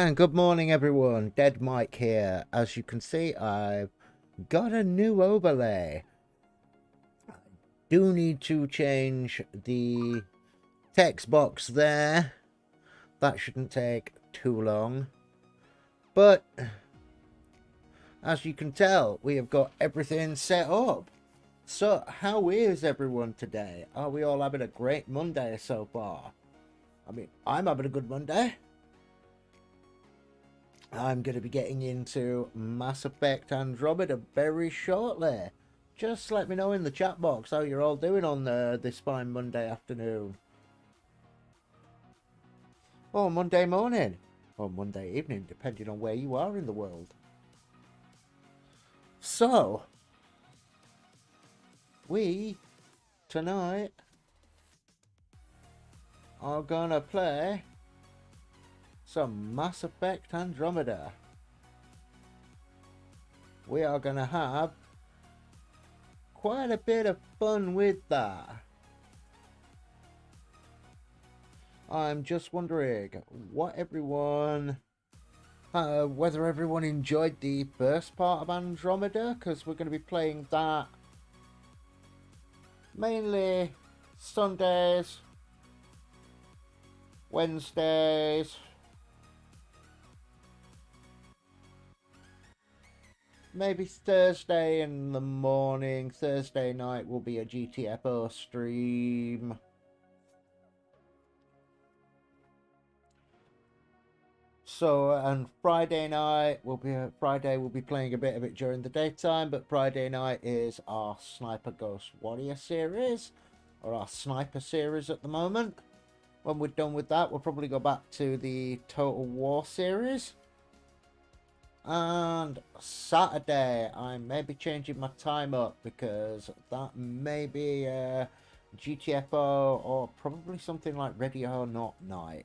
And good morning everyone, Dead Mike here. As you can see, I've got a new overlay. I do need to change the text box there. That shouldn't take too long. But as you can tell, we have got everything set up. So how is everyone today? Are we all having a great Monday so far? I mean, I'm having a good Monday. I'm going to be getting into Mass Effect Andromeda very shortly. Just let me know in the chat box how you're all doing on this fine Monday afternoon. Or Monday morning. Or Monday evening, depending on where you are in the world. So, we, tonight, are going to play some Mass Effect Andromeda. We are going to have quite a bit of fun with that. I'm just wondering what everyone, whether everyone enjoyed the first part of Andromeda, because we're going to be playing that mainly Sundays, Wednesdays, maybe Thursday in the morning. Thursday night will be a GTFO stream. So, and Friday night will be we'll be playing a bit of it during the daytime, but Friday night is our Sniper Ghost Warrior series, or our Sniper series at the moment. When we're done with that, we'll probably go back to the Total War series. And Saturday, I may be changing my time up because that may be GTFO or probably something like Ready or Not night.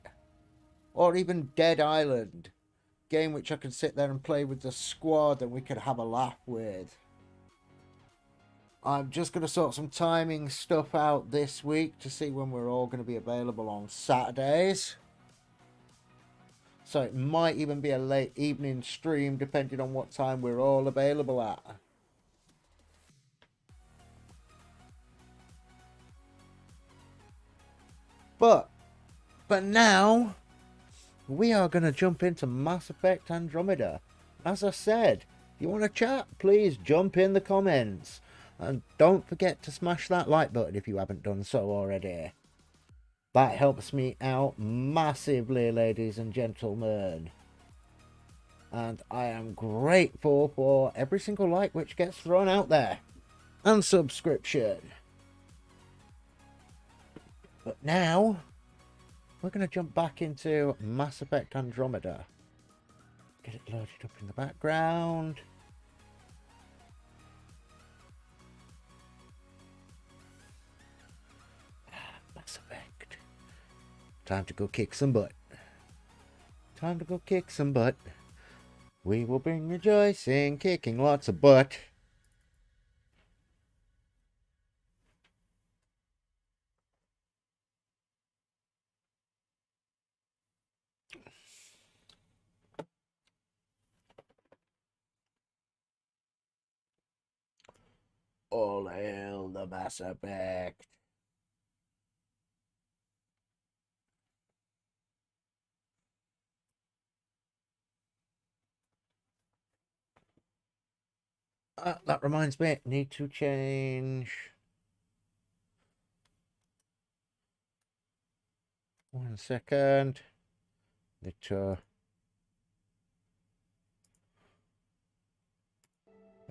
Or even Dead Island. Game which I can sit there and play with the squad and we could have a laugh with. I'm just going to sort some timing stuff out this week to see when we're all going to be available on Saturdays. So it might even be a late evening stream depending on what time we're all available at. But now, we are going to jump into Mass Effect Andromeda. As I said, if you want to chat, please jump in the comments. And don't forget to smash that like button if you haven't done so already. That helps me out massively, ladies and gentlemen. And I am grateful for every single like which gets thrown out there. And subscription. But now, we're going to jump back into Mass Effect Andromeda. Get it loaded up in the background. Mass Effect. Time to go kick some butt. Time to go kick some butt. We will bring rejoicing, kicking lots of butt. All hail the Mass Effect. That reminds me, need to change. 1 second. There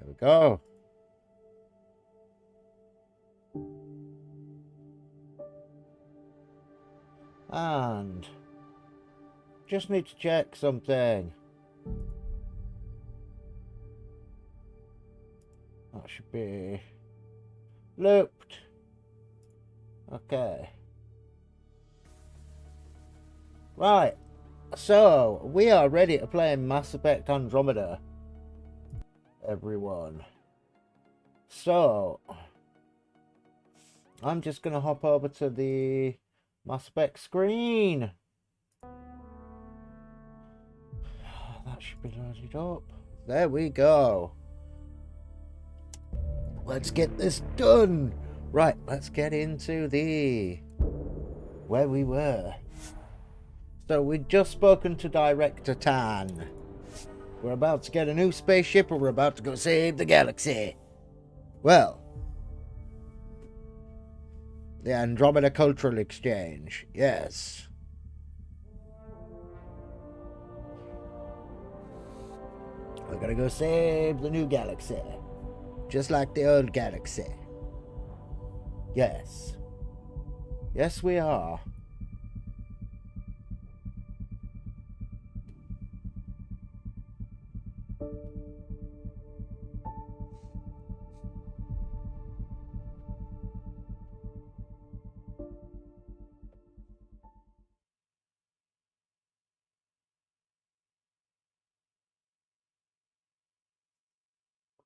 we go. And just need to check something. That should be looped. Okay. Right. So, we are ready to play Mass Effect Andromeda. Everyone. So, I'm just going to hop over to the Mass Effect screen. That should be loaded up. There we go. Let's get this done. Right, let's get into where we were. So we'd just spoken to Director Tan. We're about to get a new spaceship and we're about to go save the galaxy. Well, the Andromeda Cultural Exchange, yes. We're gonna go save the new galaxy. Just like the old galaxy. Yes. Yes, we are.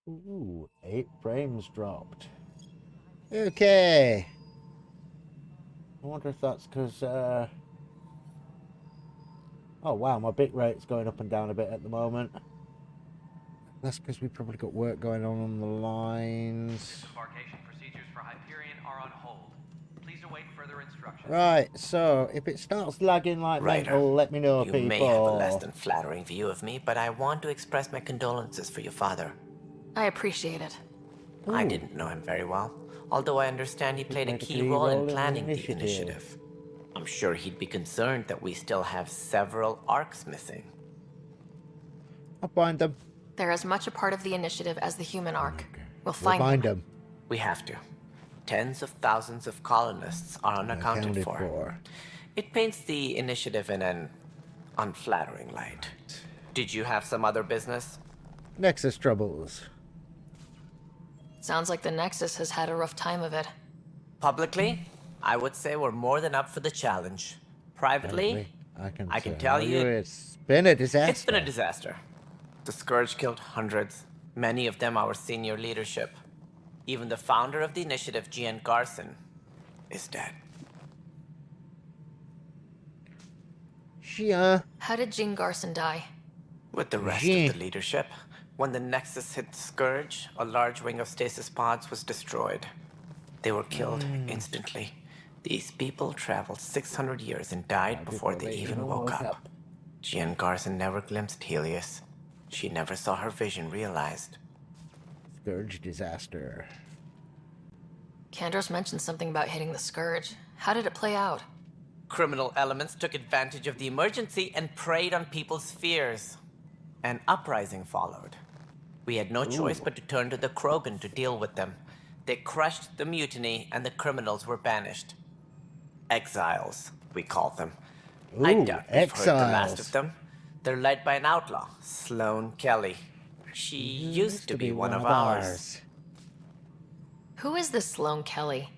Ooh, 8 frames dropped. Okay. I wonder if that's because, oh wow, my bitrate's going up and down a bit at the moment. That's because we've probably got work going on the lines. Embarkation procedures for Hyperion are on hold. Please await further instructions. Right, so if it starts lagging like mental, let me know, people. You may have a less than flattering view of me, but I want to express my condolences for your father. I appreciate it. Ooh. I didn't know him very well, although I understand he played a key role in planning the initiative. I'm sure he'd be concerned that we still have several arcs missing. I'll find them. They're as much a part of the initiative as the human arc. We'll find them. We have to. Tens of thousands of colonists are unaccounted for. It paints the initiative in an unflattering light. Did you have some other business? Nexus troubles. Sounds like the Nexus has had a rough time of it. Publicly, I would say we're more than up for the challenge. Privately, I can tell you it's been a disaster. It's been a disaster. The Scourge killed hundreds, many of them our senior leadership. Even the founder of the initiative, Gian Garson, is dead. How did Jean Garson die? With the rest of the leadership, when the Nexus hit the Scourge, a large wing of stasis pods was destroyed. They were killed instantly. These people traveled 600 years and died before they even woke up. Gian Garson never glimpsed Helios. She never saw her vision realized. Scourge disaster. Kandros mentioned something about hitting the Scourge. How did it play out? Criminal elements took advantage of the emergency and preyed on people's fears. An uprising followed. We had no choice but to turn to the Krogan to deal with them. They crushed the mutiny and the criminals were banished. Exiles, we call them. I doubt we've heard the last of them. They're led by an outlaw, Sloane Kelly. She used to be one of ours. Who is this Sloane Kelly?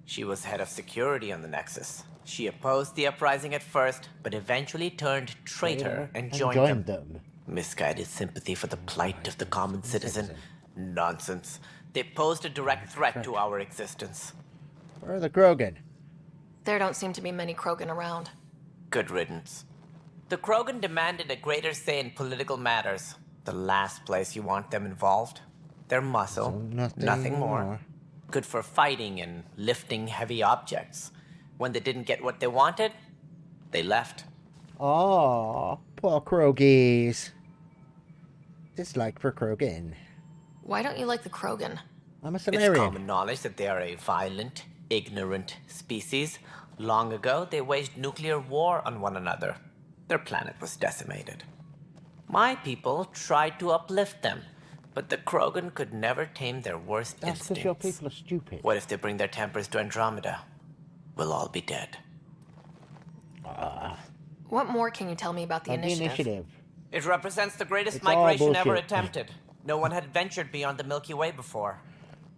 She was head of security on the Nexus. She opposed the uprising at first, but eventually turned traitor and joined them. Misguided sympathy for the plight of the common citizen. Nonsense. They posed a direct threat to our existence. Where are the Krogan? There don't seem to be many Krogan around. Good riddance. The Krogan demanded a greater say in political matters. The last place you want them involved. Their muscle, nothing more. Good for fighting and lifting heavy objects. When they didn't get what they wanted, they left. Oh, poor Krogies. Dislike for Krogan. Why don't you like the Krogan? I'm a Salarian. It's common knowledge that they are a violent, ignorant species. Long ago, they waged nuclear war on one another. Their planet was decimated. My people tried to uplift them, but the Krogan could never tame their worst instincts. That's because your people are stupid. What if they bring their tempers to Andromeda? We'll all be dead. What more can you tell me about the initiative? It represents the greatest migration ever attempted. No one had ventured beyond the Milky Way before.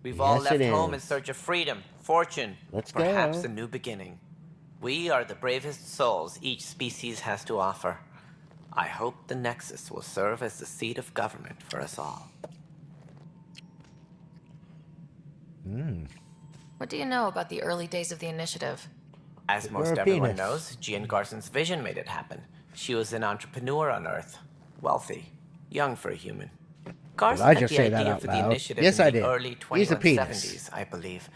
We've all left home in search of freedom, fortune, perhaps a new beginning. We are the bravest souls each species has to offer. I hope the Nexus will serve as the seat of government for us all. What do you know about the early days of the initiative? As most everyone knows, Gian Garson's vision made it happen. She was an entrepreneur on Earth. wealthy, young for a human. Garson I had just the say that idea out for the loud? initiative Yes, in I the did. early He's a penis. 2170s, I believe.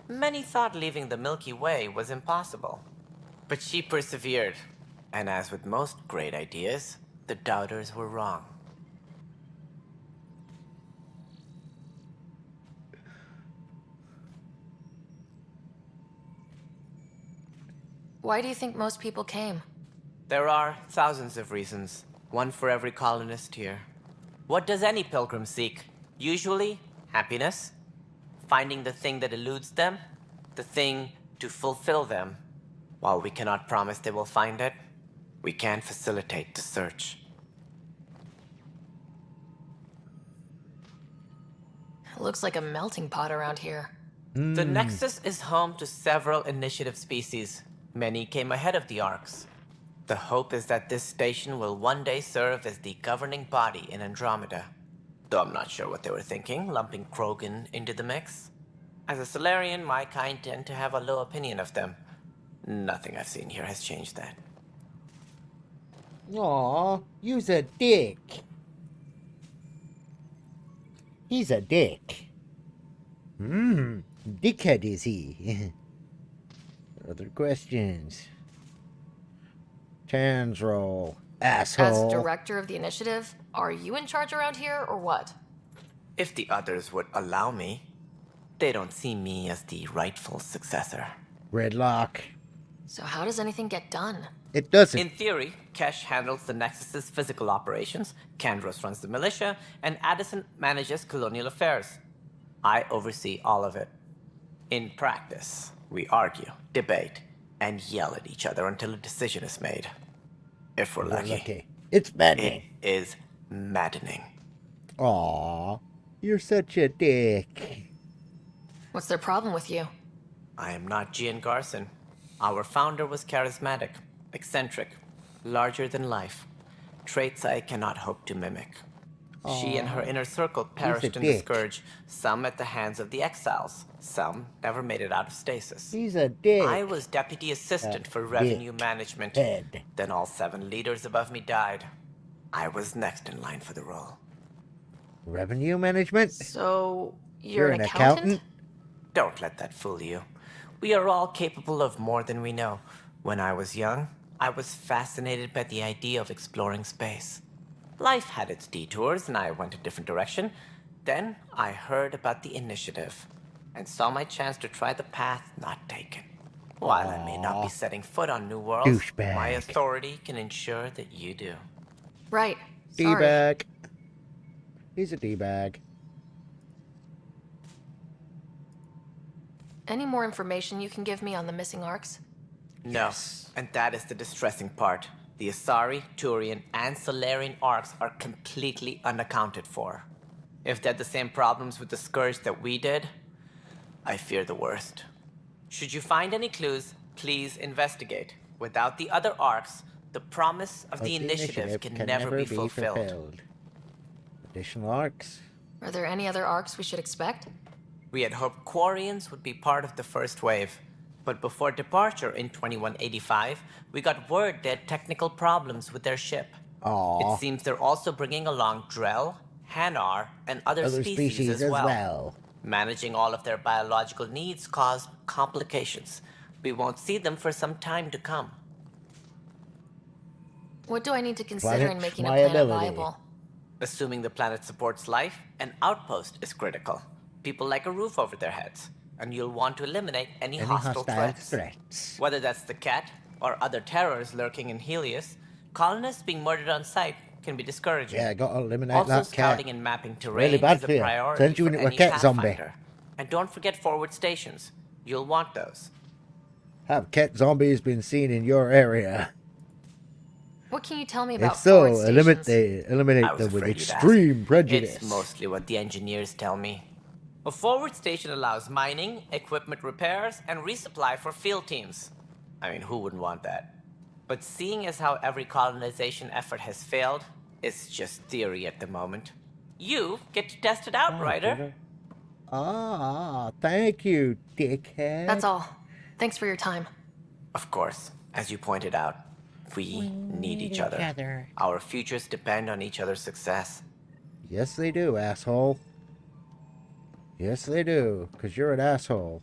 Many thought leaving the Milky Way was impossible. But she persevered. And as with most great ideas, the doubters were wrong. Why do you think most people came? There are thousands of reasons, one for every colonist here. What does any pilgrim seek? Usually, happiness, finding the thing that eludes them, the thing to fulfill them. While we cannot promise they will find it, we can facilitate the search. It looks like a melting pot around here. The Nexus is home to several initiative species. Many came ahead of the Arks. The hope is that this station will one day serve as the governing body in Andromeda. Though I'm not sure what they were thinking, lumping Krogan into the mix. As a Salarian, my kind tend to have a low opinion of them. Nothing I've seen here has changed that. Aw, you's a dick. He's a dick. Dickhead is he? Other questions? Turns roll. Asshole. As director of the initiative, are you in charge around here or what? If the others would allow me, they don't see me as the rightful successor. Redlock. So how does anything get done? It doesn't. In theory, Kesh handles the Nexus's physical operations, Kandros runs the militia, and Addison manages colonial affairs. I oversee all of it. In practice, we argue, debate, and yell at each other until a decision is made. If we're lucky. It's It maddening. is maddening. Aw, you're such a dick. What's their problem with you? I am not Gian Garson. Our founder was charismatic, eccentric, larger than life. Traits I cannot hope to mimic. She and her inner circle perished in the dick. Scourge, some at the hands of the exiles, some never made it out of stasis. He's a dick. I was deputy assistant for revenue management. head. Then all 7 leaders above me died. I was next in line for the role. Revenue management? So, You're you're an an accountant? Don't let that fool you. We are all capable of more than we know. When I was young, I was fascinated by the idea of exploring space. Life had its detours, and I went a different direction. Then I heard about the initiative, and saw my chance to try the path not taken. While I may not be setting foot on new worlds, Douchebag. my authority can ensure that you do. Right. Sorry. D-bag. He's a D-bag. Any more information you can give me on the missing arcs? No, and that is the distressing part. The Asarii, Turian, and Salarian arcs are completely unaccounted for. If they had the same problems with the Scourge that we did, I fear the worst. Should you find any clues, please investigate. Without the other arcs, the promise of the initiative can never be fulfilled. Additional arcs? Are there any other arcs we should expect? We had hoped Quarians would be part of the first wave, but before departure in 2185, we got word they had technical problems with their ship. Aww. It seems they're also bringing along Drell, Hanar, and other species as well. Managing all of their biological needs caused complications. We won't see them for some time to come. What do I need to consider in Planet's making a planet viability. viable? Assuming the planet supports life, an outpost is critical. People like a roof over their heads, and you'll want to eliminate any hostile threats. Whether that's the cat or other terrors lurking in Helios, colonists being murdered on sight can be discouraging. Yeah, gotta eliminate Also, that cat. scouting and mapping terrain Really bad is a for you. priority Send you for into a any cat zombie. pathfinder. And don't forget forward stations. You'll want those. Have cat zombies been seen in your area? What can you tell me If about so, forward stations? eliminate I was them with afraid you'd ask. extreme prejudice. It's mostly what the engineers tell me. A forward station allows mining, equipment repairs, and resupply for field teams. I mean, who wouldn't want that? But seeing as how every colonization effort has failed, it's just theory at the moment. You get to test it out, Ryder. Ah, thank you, dickhead. That's all. Thanks for your time. Of course, as you pointed out. We need each other. Our futures depend on each other's success. Yes, they do, asshole. Yes, they do, because you're an asshole.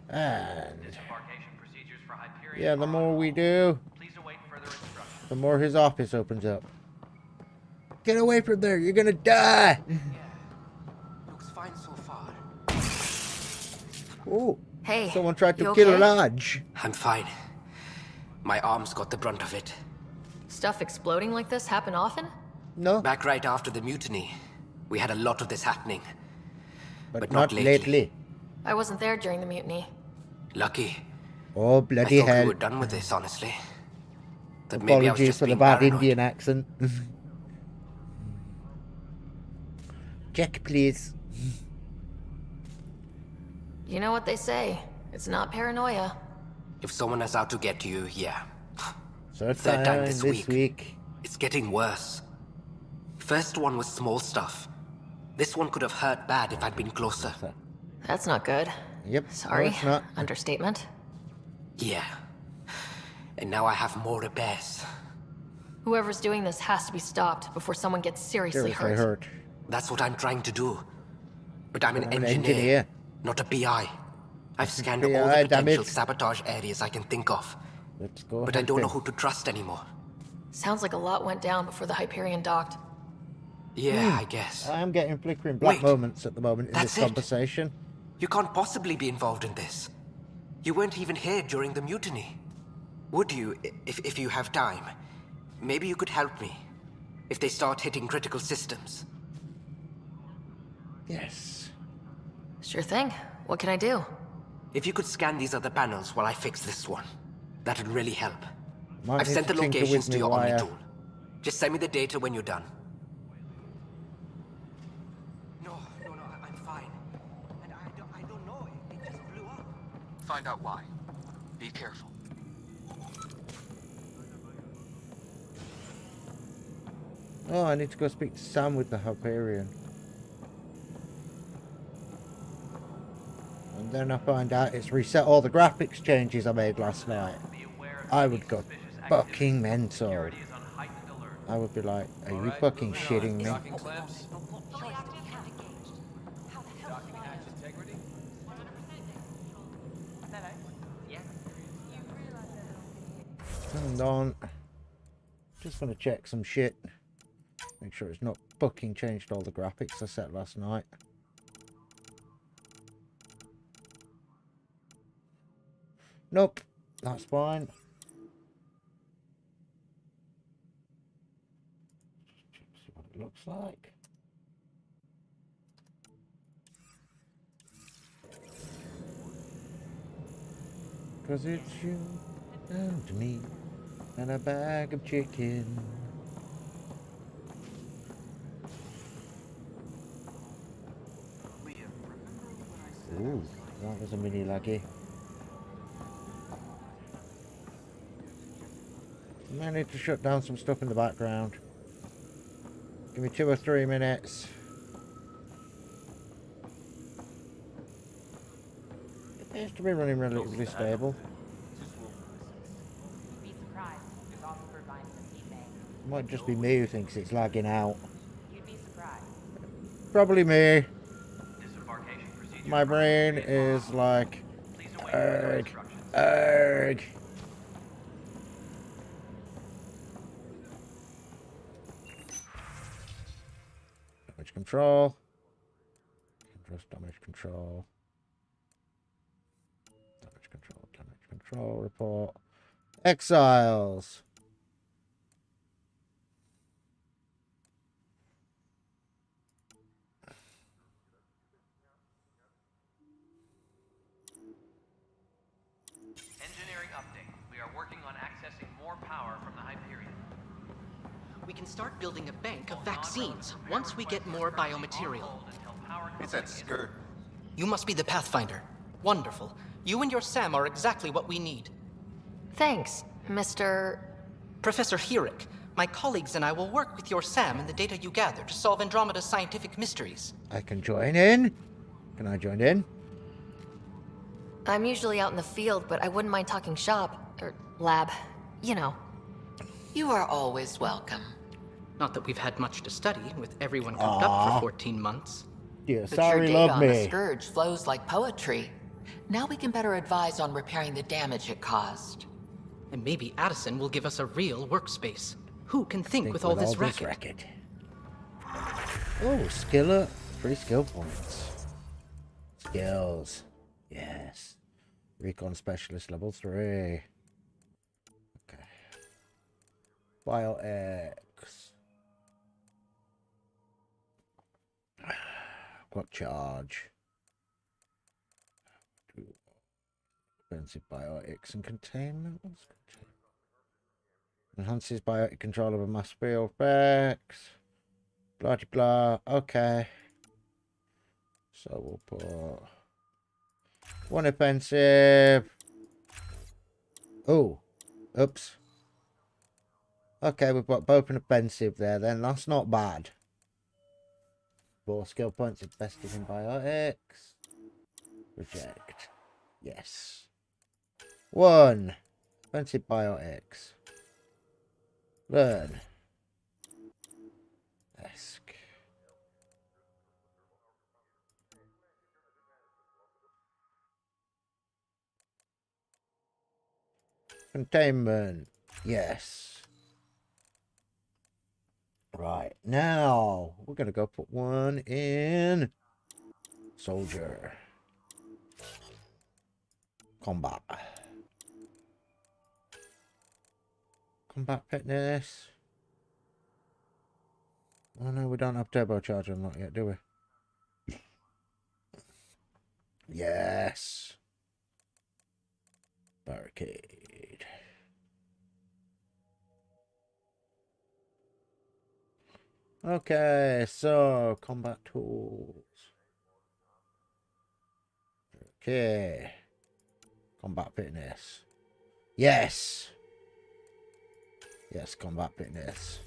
And Disembarkation procedures for Hyperion yeah, the are on more we hold. do, Please await further instructions. the more his office opens up. Get away from there, you're gonna die! Looks fine so far. Oh, Hey, someone tried to you kill okay? Raj. I'm fine. My arms got the brunt of it. Stuff exploding like this happen often? No, Back right after the mutiny, we had a lot of this happening. but not not lately. I wasn't there during the mutiny. Lucky. Oh, I bloody thought we hell. were done with this, honestly. That maybe I was Apologies just for the being bad paranoid. Indian accent. Check, please. You know what they say. It's not paranoia. If someone is out to get you, yeah. Third Third time this week. It's getting worse. First one was small stuff. This one could have hurt bad if I'd been closer. That's not good. Yep. no, Sorry. it's not. Understatement. Yeah. And now I have more repairs. Whoever's doing this has to be stopped before someone gets seriously Seriously hurt. hurt. That's what I'm trying to do. But I'm an I'm an engineer, engineer. not a PI. I've scanned PI, all the damn potential it. sabotage areas I can think of. Let's go. But I don't know hunting. who to trust anymore. Sounds like a lot went down before the Hyperion docked. Yeah, I guess. I'm getting flickering black Wait. moments at the moment in That's this it. conversation. You can't possibly be involved in this. You weren't even here during the mutiny. Would you, if you have time? Maybe you could help me. If they start hitting critical systems. Yes. Sure thing. What can I do? If you could scan these other panels while I fix this one, that'd really help. Might I've need sent to the tinker locations with to me your wire. Omni tool. Just send me the data when you're done. No, I'm fine. And I don't know. It just blew up. Find out why. Be careful. Oh, I need to go speak to Sam with the Hyperion. And then I find out it's reset all the graphics changes I made last night. Be aware of I any would go suspicious activity. fucking mental. Security is on heightened alert. I would be like, are you fucking shitting me? Docking clamps. Docking hatch integrity. Hold on. Just gonna check some shit. Make sure it's not fucking changed all the graphics I set last night. Nope, that's fine. See what it looks like. Cause it's you and me and a bag of chicken. Ooh, that was a mini laggy. I need to shut down some stuff in the background. Give me 2 or 3 minutes. It appears to be running relatively stable. You'd be surprised. There's also turbines in the heat bank. It might just be me who thinks it's lagging out. You'd be surprised. Probably me. Disembarkation procedures My for brain Hyperion is are on like, hold. Please await further erg, instructions. erg. Damage control. Just damage control. Damage control report. Exiles. Engineering update. We are working on accessing more power from the Hyperion. We can start building a bank of vaccines once we get more biomaterial. Hold until power What's comes that in. skirt? You must be the Pathfinder. Wonderful. You and your Sam are exactly what we need. Thanks, Mr. Professor Herrick, my colleagues and I will work with your Sam and the data you gather to solve Andromeda's scientific mysteries. I can join in. Can I join in? I'm usually out in the field, but I wouldn't mind talking shop, or lab. You know. You are always welcome. Not that we've had much to study, with everyone cooped up for 14 months. Dear But your Asarii data love on the me. Scourge flows like poetry. Now we can better advise on repairing the damage it caused. And maybe Addison will give us a real workspace. Who can think with all this racket? Oh, skill up. 3 skill points. Skills. Yes. Recon Specialist level 3. Okay. Biox. Got charge. Defensive biotics and containment. What's containment? Enhances biotic control over mass field effects. Blah blah. Okay. So we'll put 1 offensive. Oh, oops. Okay, we've got both an offensive there. Then that's not bad. 4 skill points invested in biotics. Reject. Yes. 1 offensive biotics. Learn. Desk. Containment. Yes. Right. Now, we're going to go put 1 in soldier. Combat. Combat fitness. Oh no, we don't have turbocharger unlocked yet, do we? Yes. Barricade. Okay, so combat tools. Okay. Combat fitness. Yes. Yes, combat fitness.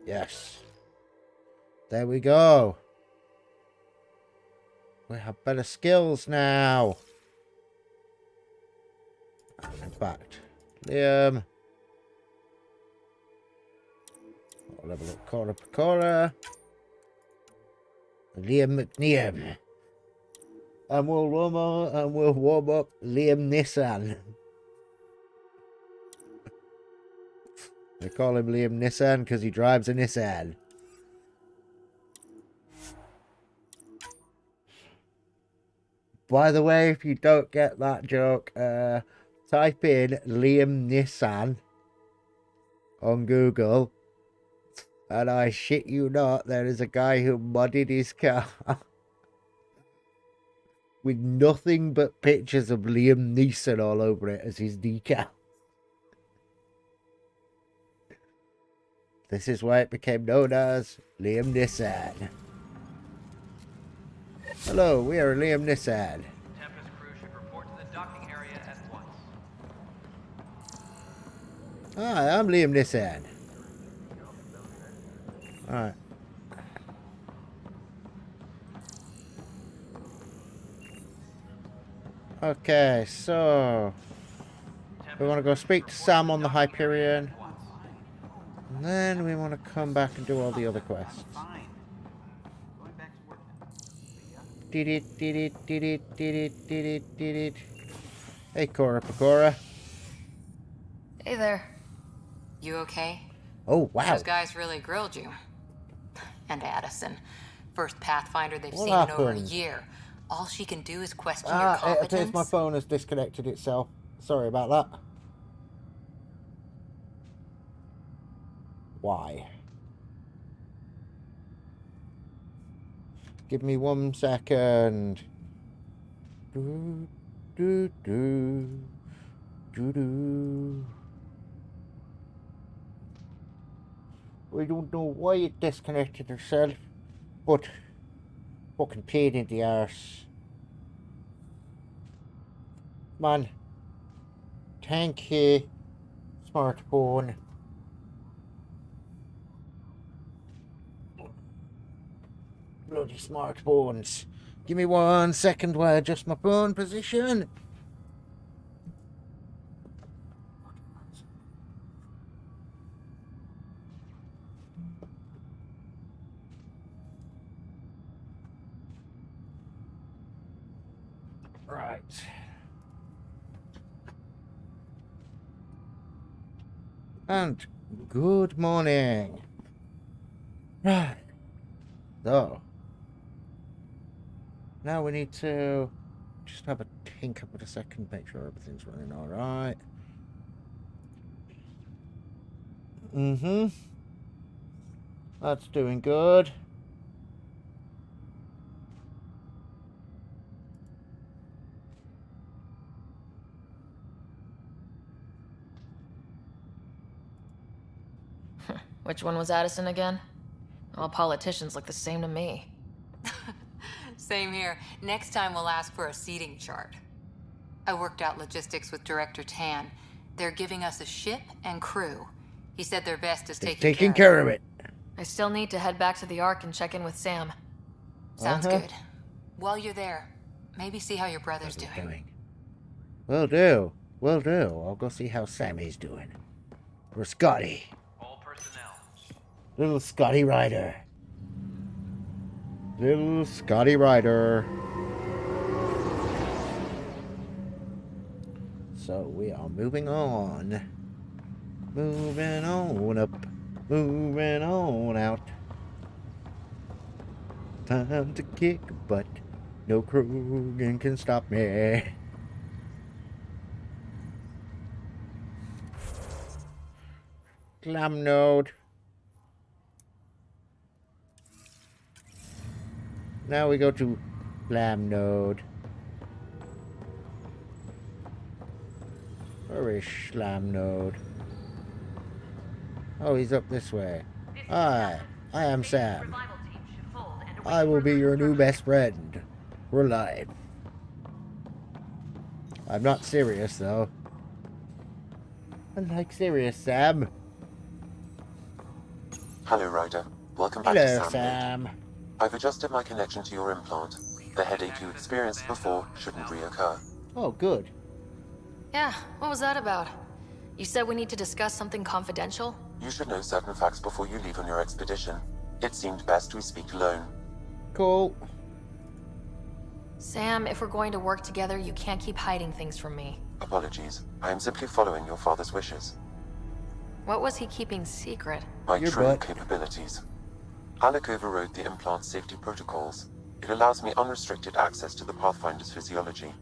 Yes. There we go. We have better skills now. And in fact, Liam. I'll level up Cora Pecora. Liam McNeam. And we'll warm up Liam Nissan. They call him Liam Nissan because he drives a Nissan. By the way, if you don't get that joke, type in Liam Nissan on Google, and I shit you not, there is a guy who modded his car with nothing but pictures of Liam Neeson all over it as his decal. This is why it became known as Liam Nissan. Hello, we are Liam Nissan. Tempest crew should report to the docking area at once. Hi, I'm Liam Nissan. Alright. Okay, so we want to go speak to Sam on the Hyperion. And then we want to come back and do all the other quests. Did it. Hey, Cora Pecora. Hey there. You okay? Oh, wow. Those guys really grilled you. And Addison. First Pathfinder they've What seen in over a happened? year. All she can do is question your It competence. appears my phone has disconnected itself. Sorry about that. Why? Give me 1 second. Do, do, do, do, do. I don't know why it disconnected itself, but fucking pain in the arse. Man. Thank you, smartphone. Bloody smartphones. Give me 1 second while I adjust my phone position. And good morning. Right. So, now we need to just have a tinker for a second, make sure everything's running alright. That's doing good. Which one was Addison again? All politicians look the same to me. Same here. Next time we'll ask for a seating chart. I worked out logistics with Director Tan. They're giving us a ship and crew. He said their best is Taking care of it. I still need to head back to the Ark and check in with Sam. Sounds good. While you're there, maybe see how your brother's doing. Will do. Will do. I'll go see how Sammy's doing. Or Scotty. All personnel. Little Scotty Ryder. Little Scotty Ryder. So we are moving on. Moving on up. Moving on out. Time to kick butt. No Krogan can stop me. Glam node. Now we go to Glam node. Where is Schlam node? Oh, he's up this way. Hi, I am Sam. I will be your new best friend. We're live. I'm not serious though. Unlike serious Sam. Hello, Ryder. Welcome back Hello, to Sam. I've adjusted my connection to your implant. The headache you experienced before shouldn't reoccur. Oh, good. Yeah, what was that about? You said we need to discuss something confidential? You should know certain facts before you leave on your expedition. It seemed best we speak alone. Cool. Sam, if we're going to work together, you can't keep hiding things from me. Apologies. I am simply following your father's wishes. What was he keeping secret? My Your true butt. capabilities. Alec overrode the implant's safety protocols. It allows me unrestricted access to the Pathfinder's physiology.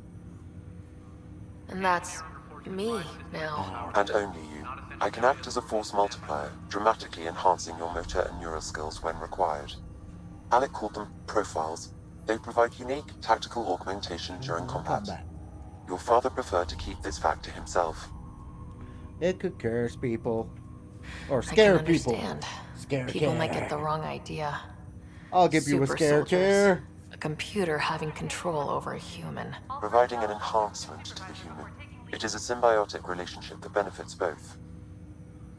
And that's me now. And only you. I can act as a force multiplier, dramatically enhancing your motor and neural skills when required. Alec called them profiles. They provide unique tactical augmentation during combat. Your father preferred to keep this fact to himself. It could curse people. Or I can scare people. understand. Scare People might care. get the wrong idea. I'll give you a Super scare soldiers. care. A computer having control over a human. Providing an enhancement to the human. It is a symbiotic relationship that benefits both.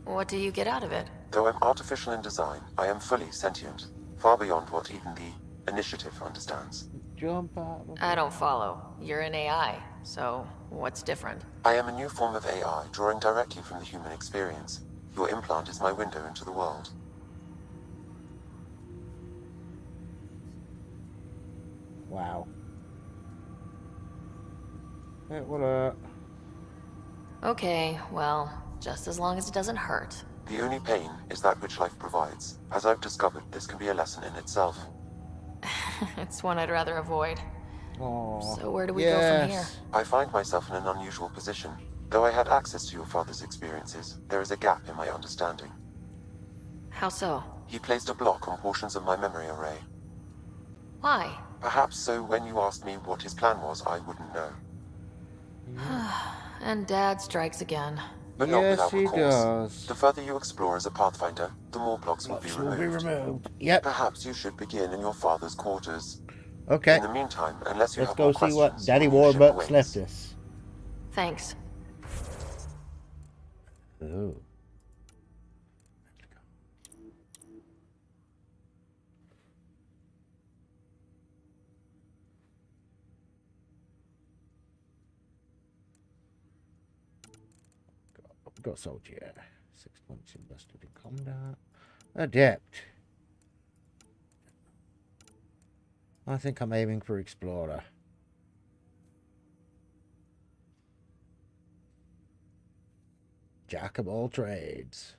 What do you get out of it? Though I'm artificial in design, I am fully sentient, far beyond what even the Initiative understands. Jump out. I don't follow. You're an AI, so what's different? I am a new form of AI, drawing directly from the human experience. Your implant is my window into the world. Wow. What Okay, well, just as long as it doesn't hurt. The only pain is that which life provides. As I've discovered, this can be a lesson in itself. It's one I'd rather avoid. Aw. So where do we go from here? I find myself in an unusual position. Though I had access to your father's experiences, there is a gap in my understanding. How so? He placed a block on portions of my memory array. Why? Perhaps so when you asked me what his plan was, I wouldn't know. And Dad strikes again. But not Yes, without he recourse. does. The further you explore as a Pathfinder, the more blocks will be removed. Yep. Perhaps you should begin in your father's quarters. Okay. In the meantime, unless you Let's have go more see what questions, Daddy your ship Warbucks awaits. left us. Thanks. Oh. Got soldier. 6 points invested in combat. Adept. I think I'm aiming for explorer. Jack of all trades.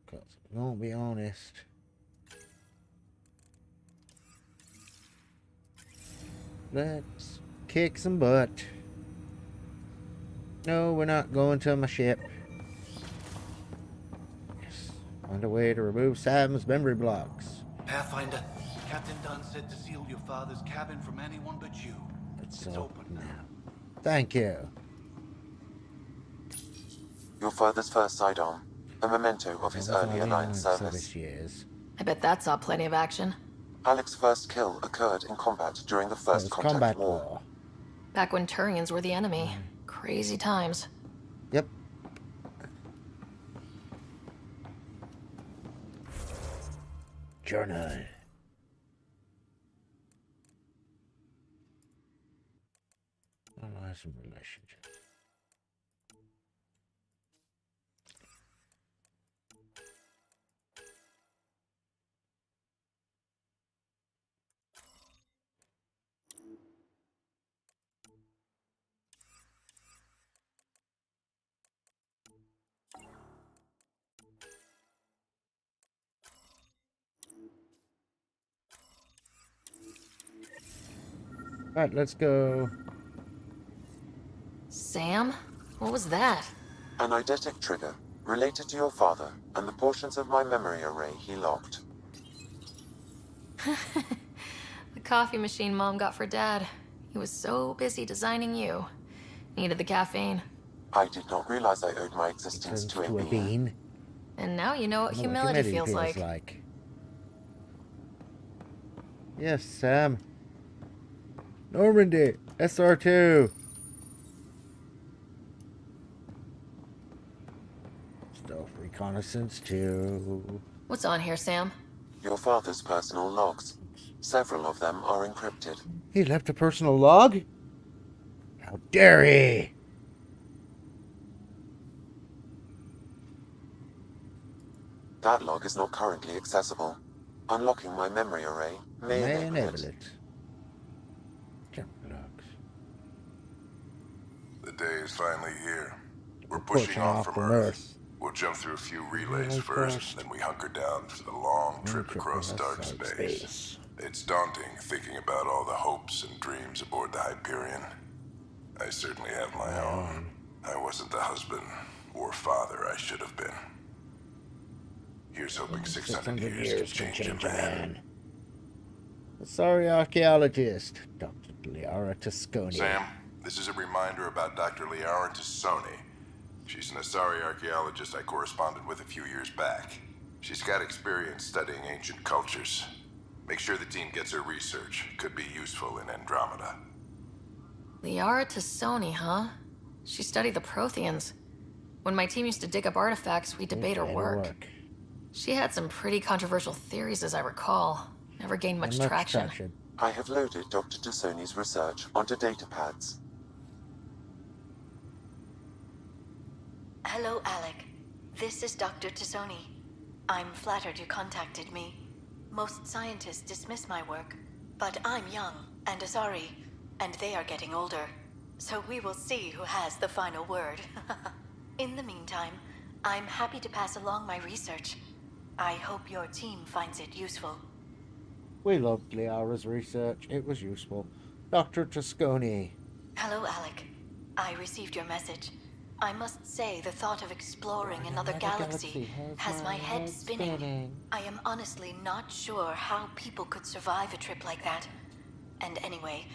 Cause I'm gonna be honest. Let's kick some butt. No, we're not going to my ship. Yes. On the way to remove Sam's memory blocks. Pathfinder, Captain Dunn said to seal your father's cabin from anyone but you. It's open now. Thank you. Your father's first sidearm, a memento of his early Alliance service. I bet that saw plenty of action. Alec's first kill occurred in combat during the First Contact War. Back when Turians were the enemy. Crazy times. Yep. Journal. Analyze some relationship. Alright, let's go. Sam? What was that? An eidetic trigger related to your father and the portions of my memory array he locked. The coffee machine Mom got for Dad. He was so busy designing you. Needed the caffeine. I did not realize I owed my existence to a being. And now you know what humility feels like. Yes, Sam. Normandy, SR2. Stealth reconnaissance 2. What's on here, Sam? Your father's personal logs. Several of them are encrypted. He left a personal log? How dare he! That log is not currently accessible. Unlocking my memory array may enable it. The day is finally here. We're pushing off from Earth. We'll jump through a few relays first, then we hunker down for the long trip across dark space. It's daunting thinking about all the hopes and dreams aboard the Hyperion. I certainly have my own. I wasn't the husband or father I should have been. Here's hoping 600 years can change a man. Sorry, archaeologist, Dr. Liara Tasconi. Sam, this is a reminder about Dr. Liara Tasconi. She's an Asarii archaeologist I corresponded with a few years back. She's got experience studying ancient cultures. Make sure the team gets her research. Could be useful in Andromeda. Liara Tasconi, huh? She studied the Protheans. When my team used to dig up artifacts, we debate her work. She had some pretty controversial theories, as I recall. Never gained much traction. I have loaded Dr. Tasconi's research onto datapads. Hello, Alec. This is Dr. Tasconi. I'm flattered you contacted me. Most scientists dismiss my work, but I'm young and Asarii, and they are getting older. So we will see who has the final word. In the meantime, I'm happy to pass along my research. I hope your team finds it useful. We loved Liara's research. It was useful. Dr. Tasconi. Hello, Alec. I received your message. I must say the thought of exploring another galaxy has my head spinning. I am honestly not sure how people could survive a trip like that. And anyway,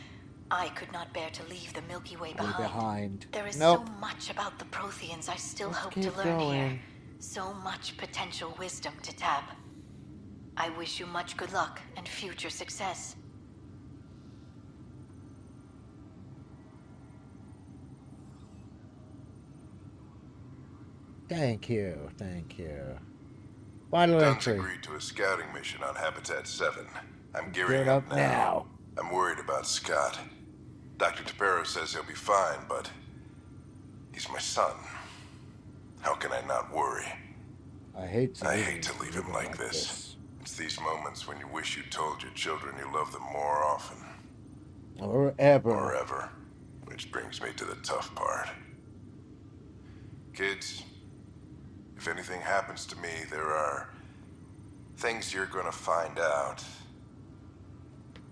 I could not bear to leave the Milky Way behind. There is so much about the Protheans I still hope to learn here. So much potential wisdom to tap. I wish you much good luck and future success. Thank you, thank you. Final Dunn's entry. agreed to a scouting mission on Habitat 7. I'm gearing up now. I'm worried about Scott. Dr. Tapero says he'll be fine, but he's my son. How can I not worry? I hate to leave him like this. It's these moments when you wish you told your children you love them more often. Or ever. Or ever. Which Which brings me to the tough part. Kids, if anything happens to me, there are things you're gonna find out.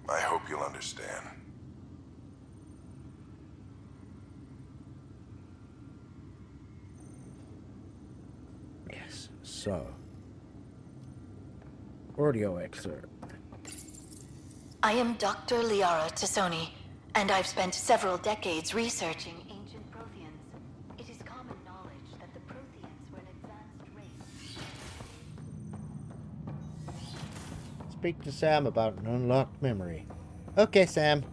I hope you'll understand. Yes, so. Audio excerpt. I am Dr. Liara Tassoni, and I've spent several decades researching ancient Protheans. It is common knowledge that the Protheans were an advanced race. Speak to Sam about an unlocked memory. Okay, Sam.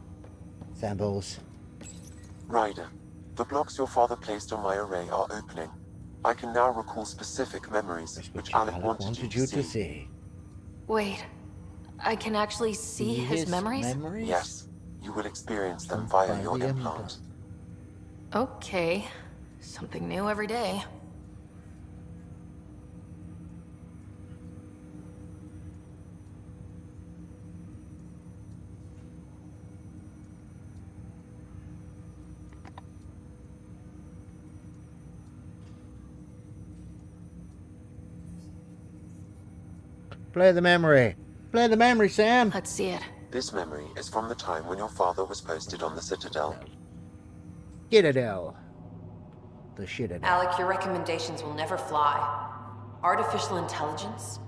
Samples. Ryder, the blocks your father placed on my array are opening. I can now recall specific memories which Alec wanted you to see. Wait, I can actually see his memories? Yes, you will experience them via your implant. Okay, something new every day. Play the memory. Play the memory, Sam. Let's see it. This memory is from the time when your father was posted on the Citadel. Citadel. The Shitadel. Alec, your recommendations will never fly. Artificial intelligence?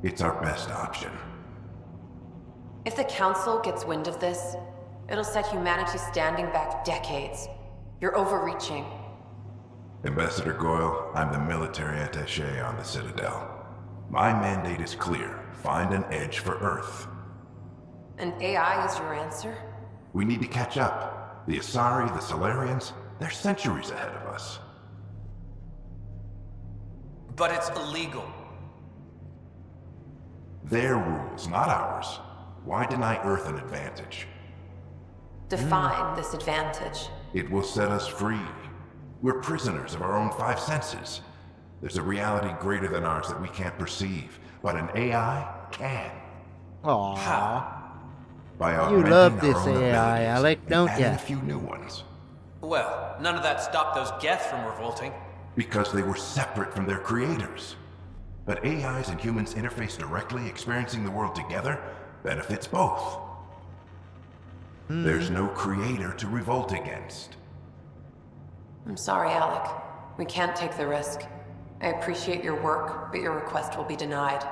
It's our best option. If the Council gets wind of this, it'll set humanity standing back decades. You're overreaching. Ambassador Goyle, I'm the military attaché on the Citadel. My mandate is clear. Find an edge for Earth. And AI is your answer? We need to catch up. The Asarii, the Salarians, they're centuries ahead of us. But it's illegal. Their rules, not ours. Why deny Earth an advantage? Define this advantage. It will set us free. We're prisoners of our own five senses. There's a reality greater than ours that we can't perceive, but an AI can. Aww. By You love augmenting this our own AI, abilities Alec, and don't adding ya? a few new ones. Well, none of that stopped those Geth from revolting. Because they were separate from their creators. But AIs and humans interface directly, experiencing the world together benefits both. There's no creator to revolt against. I'm sorry, Alec. We can't take the risk. I appreciate your work, but your request will be denied.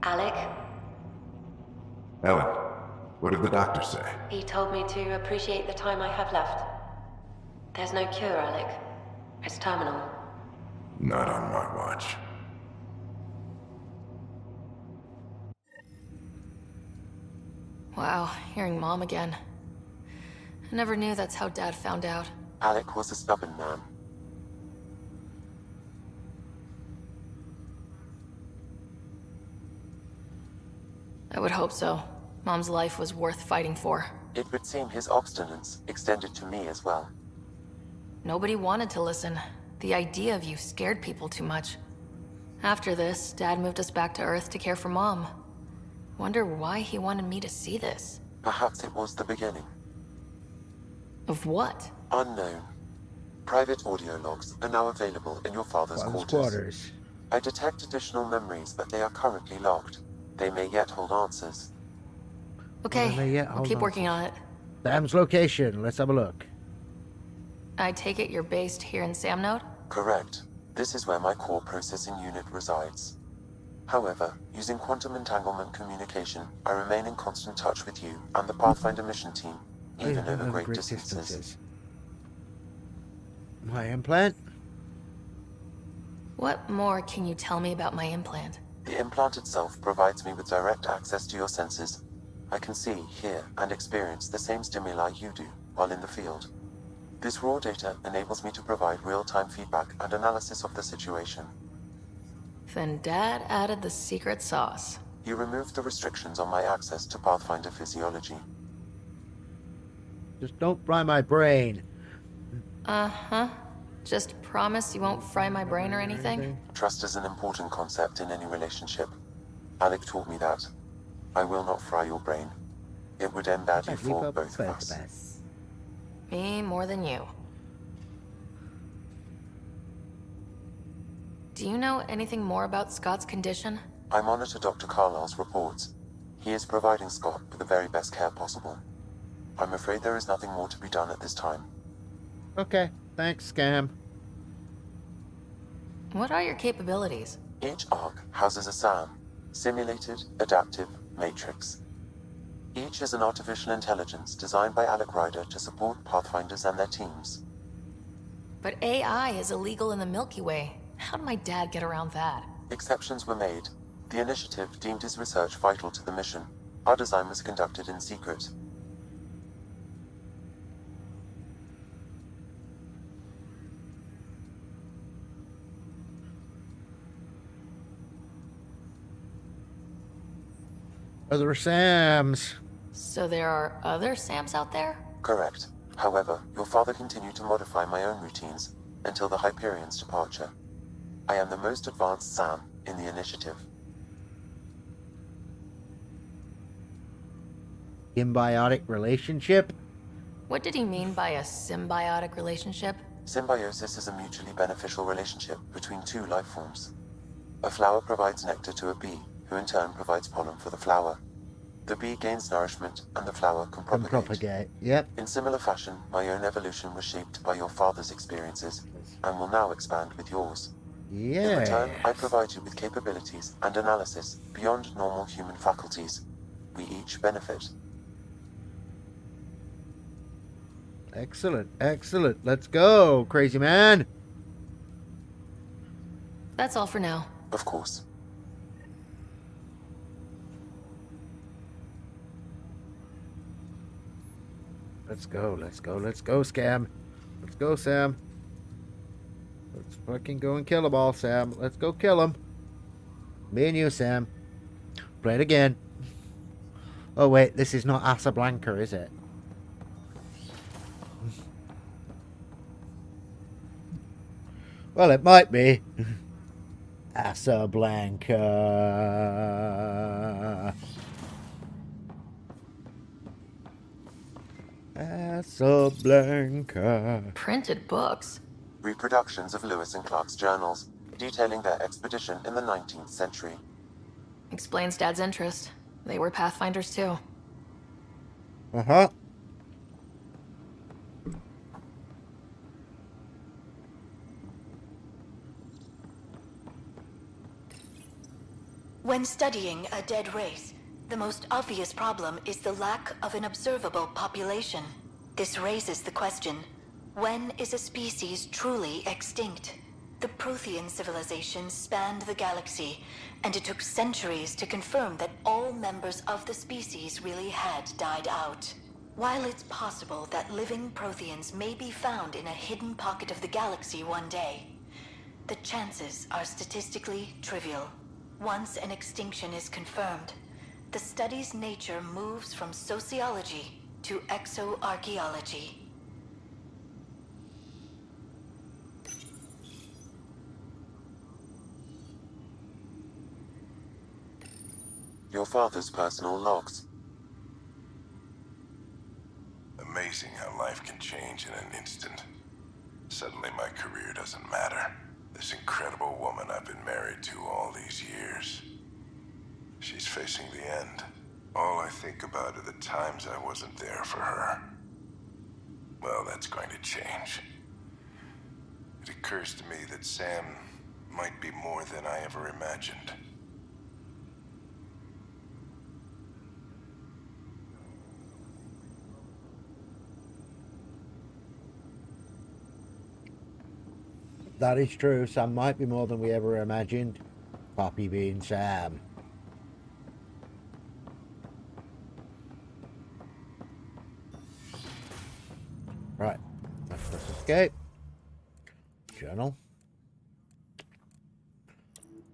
Alec, Ellen, what did the doctor say? he told me to appreciate the time I have left. There's no cure, Alec. It's terminal. Not on my watch. Wow, hearing Mom again. I never knew that's how Dad found out. Alec was a stubborn man. I would hope so. Mom's life was worth fighting for. It would seem his obstinance extended to me as well. Nobody wanted to listen. The idea of you scared people too much. After this, Dad moved us back to Earth to care for Mom. Wonder why he wanted me to see this. Perhaps it was the beginning. Of what? Unknown. Private audio logs are now available in your father's quarters. I detect additional memories, but they are currently locked. They may yet hold answers. Okay, we'll keep working on it. Sam's location. Let's have a look. I take it you're based here in Samnode? Correct. This is where my core processing unit resides. However, using quantum entanglement communication, I remain in constant touch with you and the Pathfinder mission team, even over great distances. My implant? What more can you tell me about my implant? The implant itself provides me with direct access to your senses. I can see, hear, and experience the same stimuli you do while in the field. This raw data enables me to provide real-time feedback and analysis of the situation. Then Dad added the secret sauce. He removed the restrictions on my access to Pathfinder physiology. Just don't fry my brain. Uh-huh. Just promise you won't fry my brain or anything? Trust is an important concept in any relationship. Alec taught me that. I will not fry your brain. It would end badly for both of us. Me more than you. Do you know anything more about Scott's condition? I monitor Dr. Carlisle's reports. He is providing Scott with the very best care possible. I'm afraid there is nothing more to be done at this time. Okay, thanks, Scam. What are your capabilities? Each arc houses a SAM, Simulated Adaptive Matrix. Each is an artificial intelligence designed by Alec Ryder to support Pathfinders and their teams. But AI is illegal in the Milky Way. How did my dad get around that? Exceptions were made. The initiative deemed his research vital to the mission. Our design was conducted in secret. Other Sams. So there are other Sams out there? Correct. However, your father continued to modify my own routines until the Hyperion's departure. I am the most advanced Sam in the initiative. Symbiotic relationship? What did he mean by a symbiotic relationship? Symbiosis is a mutually beneficial relationship between two life forms. A flower provides nectar to a bee, who in turn provides pollen for the flower. The bee gains nourishment, and the flower can propagate. Yep. In similar fashion, my own evolution was shaped by your father's experiences, and will now expand with yours. Yeah. In return, I provide you with capabilities and analysis beyond normal human faculties. We each benefit. Excellent, excellent. Let's go, crazy man. That's all for now. Of course. Let's go, let's go, let's go, Scam. Let's go, Sam. Let's fucking go and kill them all, Sam. Let's go kill them. Me and you, Sam. Play it again. Oh, wait, this is not Casablanca, is it? Well, it might be. Casablanca. Casablanca. Printed books? Reproductions of Lewis and Clark's journals, detailing their expedition in the 19th century. Explains Dad's interest. They were Pathfinders too. Uh-huh. When studying a dead race, the most obvious problem is the lack of an observable population. This raises the question, when is a species truly extinct? The Prothean civilization spanned the galaxy, and it took centuries to confirm that all members of the species really had died out. While it's possible that living Protheans may be found in a hidden pocket of the galaxy one day, the chances are statistically trivial. Once an extinction is confirmed, the study's nature moves from sociology to exoarchaeology. Your father's personal logs. Amazing how life can change in an instant. Suddenly my career doesn't matter. This incredible woman I've been married to all these years. She's facing the end. All I think about are the times I wasn't there for her. Well, that's going to change. It occurs to me that Sam might be more than I ever imagined. That is true. Sam might be more than we ever imagined. Poppy bean Sam. Right. Let's press escape. Journal.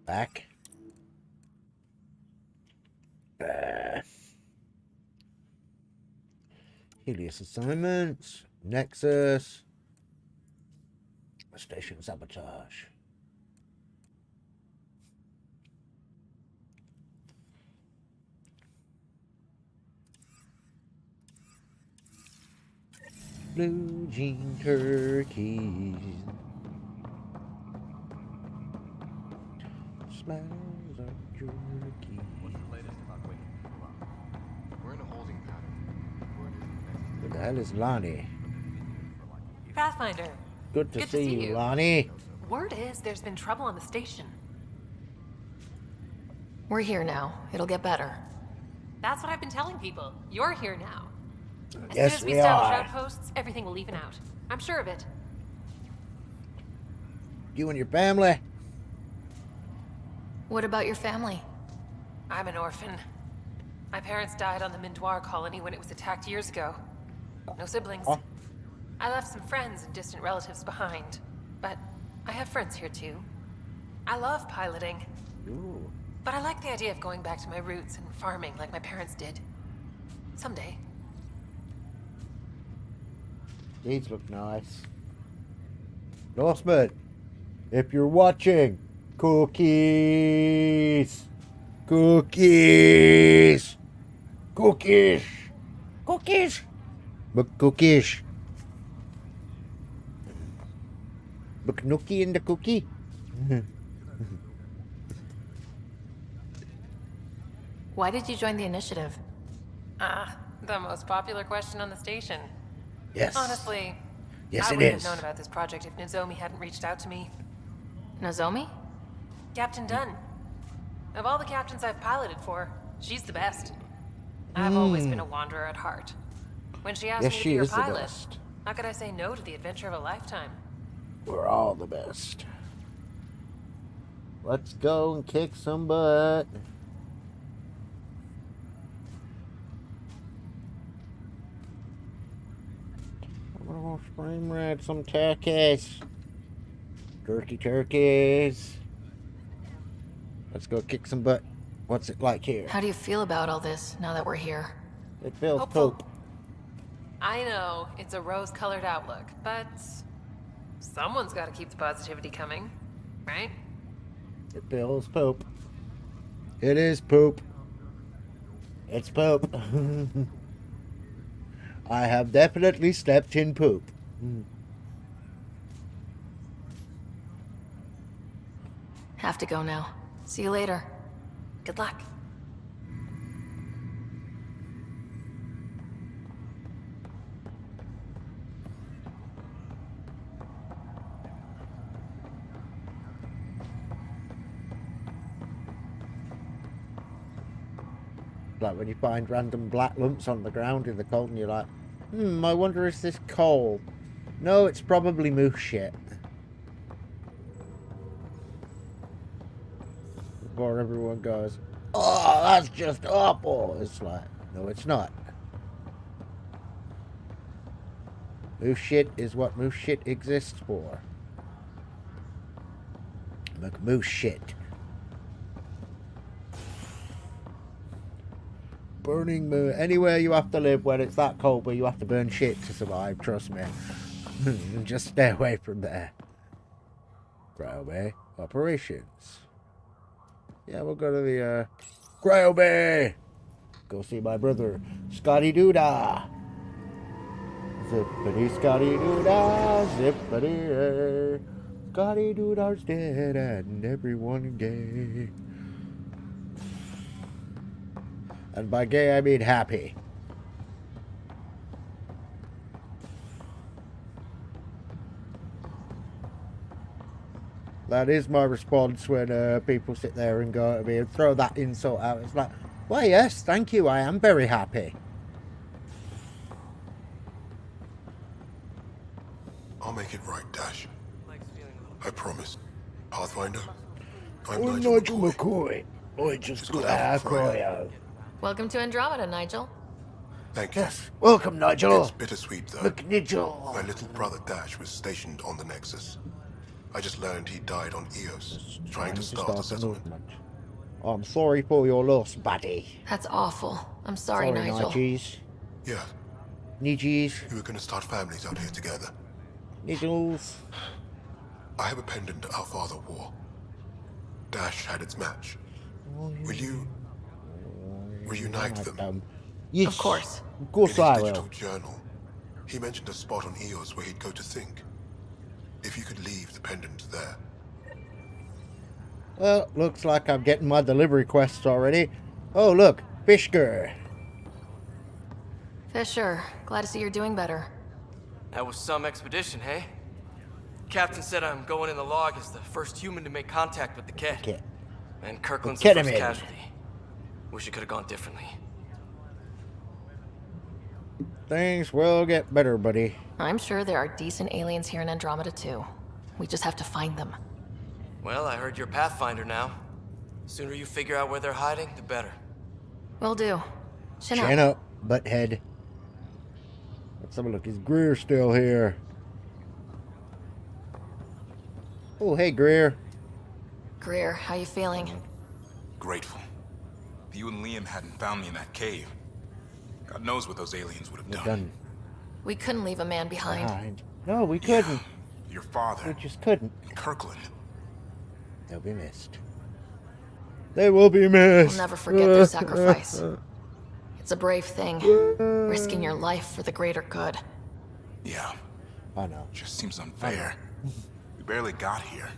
Back. Helios assignments. Nexus. Station sabotage. Blue jean turkeys. Smells of jerky. What's the latest about waiting people up? We're in a holding pattern. Who the hell is Lonnie? Pathfinder. Good to see you, Lonnie. Word is there's been trouble on the station. We're here now. It'll get better. That's what I've been telling people. You're here now. As Yes, soon as we we establish are. outposts, everything will even out. I'm sure of it. You and your family? What about your family? I'm an orphan. My parents died on the Mindoir colony when it was attacked years ago. No siblings. Oh. I left some friends and distant relatives behind. But I have friends here too. I love piloting. Ooh. But I like the idea of going back to my roots and farming like my parents did. Someday. These look nice. Norseman, if you're watching, cookies! Cookies! Cookies! Cookies! But cookies! McNookie and the cookie? Why did you join the initiative? The most popular question on the station. Yes. Honestly, Yes, I it wouldn't is. have known about this project if Nozomi hadn't reached out to me. Nozomi? Captain Dunn. Of all the captains I've piloted for, she's the best. I've always been a wanderer at heart. When she asked Yes, me to she be her is the pilot, best. how could I say no to the adventure of a lifetime? We're all the best. Let's go and kick some butt. Oh, spring red, some turkeys. Turkeys. Let's go kick some butt. What's it like here? How do you feel about all this now that we're here? It feels Hopeful. poop. I know, it's a rose-colored outlook, but someone's got to keep the positivity coming, right? It feels poop. It is poop. It's poop. I have definitely stepped in poop. Have to go now. See you later. Good luck. Like when you find random black lumps on the ground in the cold and you're like, I wonder is this coal? No, it's probably moose shit. Before everyone goes, oh, that's just awful. It's like, no, it's not. Moose shit is what moose shit exists for. Like moose shit. Burning moon. Anywhere you have to live when it's that cold where you have to burn shit to survive, trust me. Just stay away from there. Grail Bay operations. Yeah, we'll go to the Grail Bay. Go see my brother, Scotty Doodah. Zippity Scotty Doodah, zippity. Scotty Doodah's dead and everyone gay. And by gay, I mean happy. That is my response when people sit there and go at me and throw that insult out. It's like, well, yes, thank you. I am very happy. I'll make it right, Dash. I promise. Pathfinder, I'm I'm Nigel Nigel McCoy. McCoy. I just got got out a on Friday. cryo. Welcome to Andromeda, Nigel. Thank you. Yes, welcome, Nigel. It's bittersweet, though. McNigel. My little brother Dash was stationed on the Nexus. I just learned he died on Eos, trying to start a settlement. Oh, I'm sorry for your loss, buddy. That's awful. I'm sorry, Nigel. Nigels. Yeah, Nigels. we were gonna start families out here together. Nigels. I have a pendant our father wore. Dash had its match. Will you reunite them? Yes. Of course. Of course In his I digital will. journal, he mentioned a spot on Eos where he'd go to think. If you could leave the pendant there. Well, looks like I'm getting my delivery quests already. Oh, look. Fishger. Fisher, glad to see you're doing better. That was some expedition, hey? Captain said I'm going in the log as the first human to make contact with the Ket. Okay. And Kirkland's The the first Ketamid. casualty. Wish it could have gone differently. Things will get better, buddy. I'm sure there are decent aliens here in Andromeda too. We just have to find them. Well, I heard you're Pathfinder now. Sooner you figure out where they're hiding, the better. Will do. Chin up, butthead. Let's have a look. Is Greer still here? Oh, hey, Greer. Greer, how you feeling? Grateful. If you and Liam hadn't found me in that cave, God knows what those aliens would have done. We couldn't leave a man behind. No, we couldn't. Your father. We just couldn't. And Kirkland. They'll be missed. They will be missed. We'll never forget their sacrifice. It's a brave thing, risking your life for the greater good. Yeah. I know. Just seems unfair. We barely got here.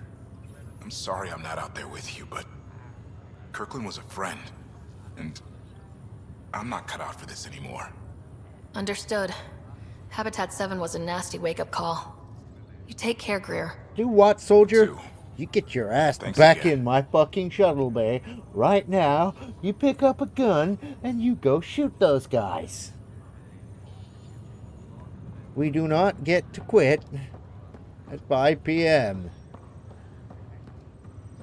I'm sorry I'm not out there with you, but Kirkland was a friend, and I'm not cut out for this anymore. Understood. Habitat 7 was a nasty wake-up call. You take care, Greer. Do what, soldier? You get your ass back in my fucking shuttle bay right now. You pick up a gun and you go shoot those guys. We do not get to quit at 5 p.m.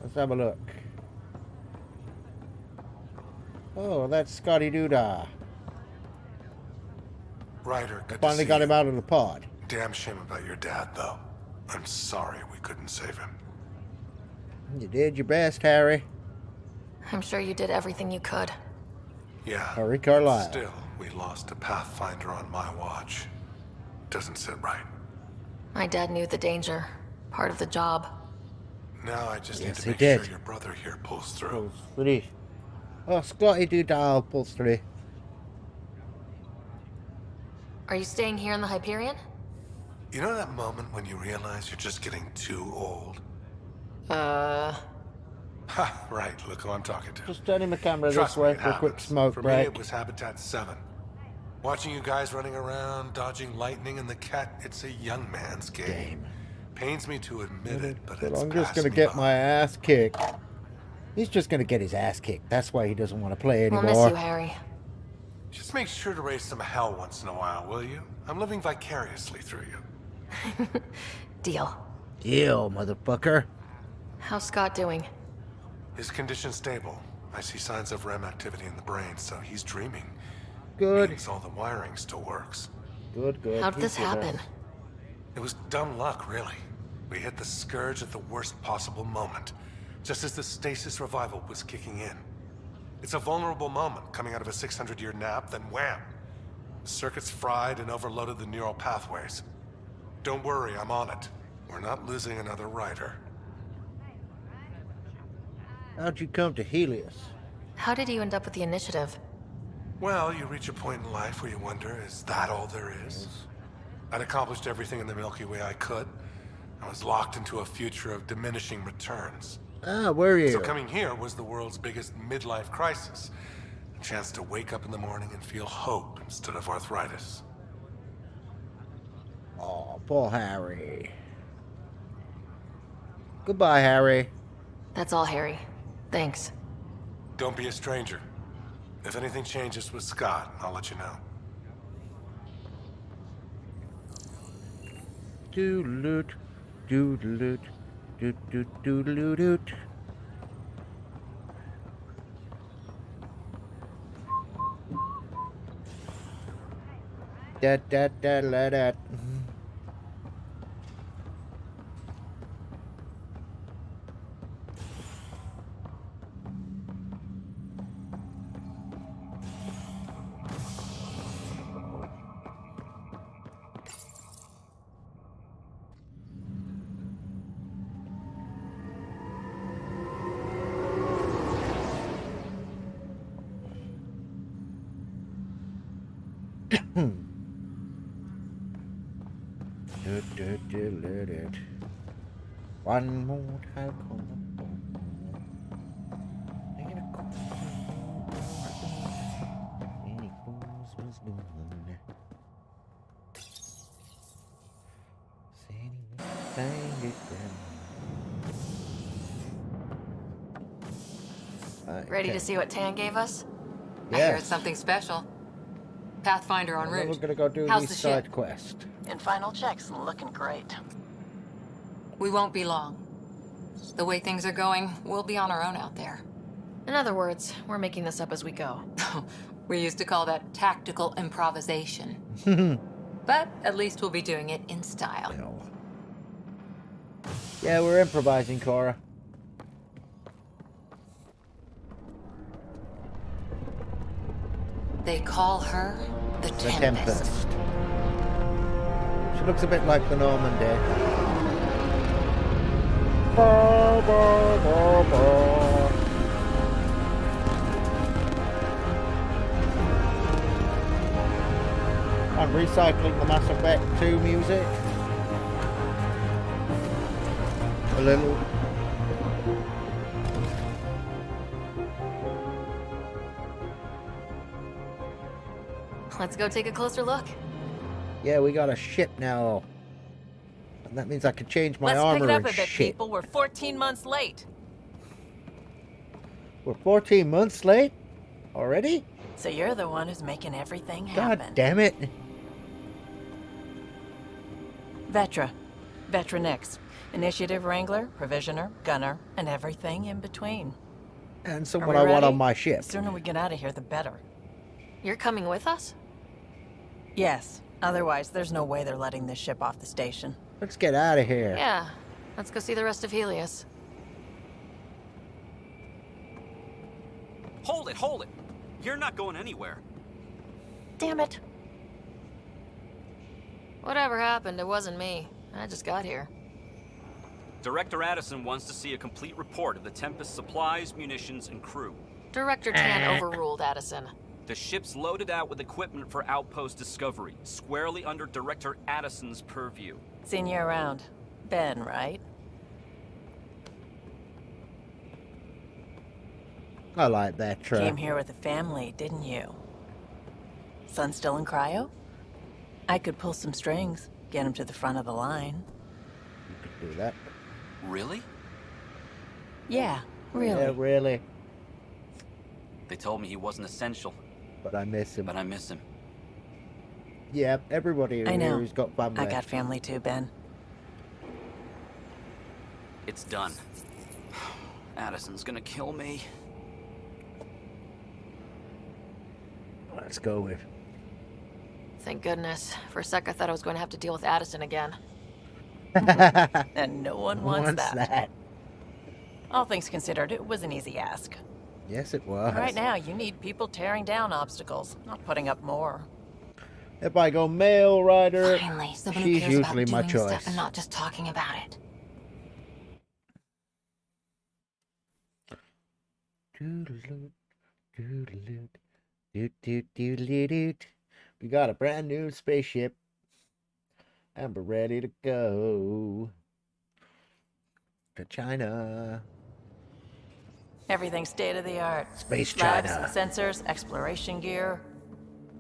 Let's have a look. Oh, that's Scotty Doodah. Ryder, good Finally to see got you. him out of the pod. Damn shame about your dad, though. I'm sorry we couldn't save him. You did your best, Harry. I'm sure you did everything you could. Yeah. Harry Carlisle. Still, we lost a Pathfinder on my watch. Doesn't sit right. My dad knew the danger. Part of the job. Now I just need Yes, to he make did. sure your brother here pulls through. Oh, Scotty Doodah pulls through. Are you staying here in the Hyperion? You know that moment when you realize you're just getting too old? Ha, right, look who I'm talking to. Just turning the camera Trust this way me, it for a quick happens. smoke For break. me, it was Habitat 7. Watching you guys running around, dodging lightning and the cat, it's a young man's game. Pains me to admit it, but it's I'm just past gonna me get by. my ass kicked. He's just gonna get his ass kicked. That's why he doesn't want to play anymore. We'll miss you, Harry. Just make sure to raise some hell once in a while, will you? I'm living vicariously through you. Deal. Deal, motherfucker. How's Scott doing? His condition's stable. I see signs of REM activity in the brain, so he's dreaming. Good. Means all the wiring still works. Good, good. How'd this happen? It was dumb luck, really. We hit the Scourge at the worst possible moment, just as the stasis revival was kicking in. It's a vulnerable moment coming out of a 600-year nap, then wham! The circuits fried and overloaded the neural pathways. Don't worry, I'm on it. We're not losing another rider. How'd you come to Helios? How did you end up with the initiative? Well, you reach a point in life where you wonder, is that all there is? I'd accomplished everything in the Milky Way I could. I was locked into a future of diminishing returns. Ah, where are you? So coming here was the world's biggest midlife crisis. A chance to wake up in the morning and feel hope instead of arthritis. Oh, poor Harry. Goodbye, Harry. That's all, Harry. Thanks. Don't be a stranger. If anything changes with Scott, I'll let you know. Doodle-doot, doodle-doot, doot-doot, doodle-doot. Da-da-da-la-da. One more time. Ready to see what Tan gave us? I hear it's something special. Pathfinder en route. We're gonna go do How's the the ship? side quest. In final checks, looking great. We won't be long. The way things are going, we'll be on our own out there. In other words, we're making this up as we go. We used to call that tactical improvisation. But at least we'll be doing it in style. Yeah, we're improvising, Cora. They call her the Tempest. She looks a bit like the Normandy. I'm recycling the Mass Effect 2 music. A little. Let's go take a closer look. Yeah, we got a ship now. And that means I can change my armor Let's pick it up and a bit, shit. people. We're 14 months late. We're 14 months late? Already? So you're the one who's making everything God happen. damn it. Vetra. Vetra Nix. Initiative Wrangler, Provisioner, Gunner, and everything in between. And Are someone we I want ready? on my ship. The sooner we get out of here, the better. You're coming with us? Yes. Otherwise, there's no way they're letting this ship off the station. Let's get out of here. Yeah. Let's go see the rest of Helios. Hold it, hold it! You're not going anywhere. Damn it. Whatever happened, it wasn't me. I just got here. Director Addison wants to see a complete report of the Tempest's supplies, munitions, and crew. Director Tan overruled Addison. The ship's loaded out with equipment for outpost discovery, squarely under Director Addison's purview. Seen you around. Ben, right? I like that truck. Came here with a family, didn't you? Son still in cryo? I could pull some strings, get him to the front of the line. You could do that. Really? Yeah, really. Yeah, really. They told me he wasn't essential. But I miss him. But I miss him. Yeah, everybody I know. here who's got family. I got family too, Ben. It's done. Addison's gonna kill me. Let's go with. Thank goodness. For a sec, I thought I was going to have to deal with Addison again. And no one wants that. All things considered, it was an easy ask. Yes, it was. Right now, you need people tearing down obstacles, not putting up more. If I go male rider, Finally, someone who she's cares usually about my doing choice. stuff and not just talking about it. We got a brand new spaceship, and we're ready to go to China. Everything state of the art. Space Labs, China. sensors, exploration gear.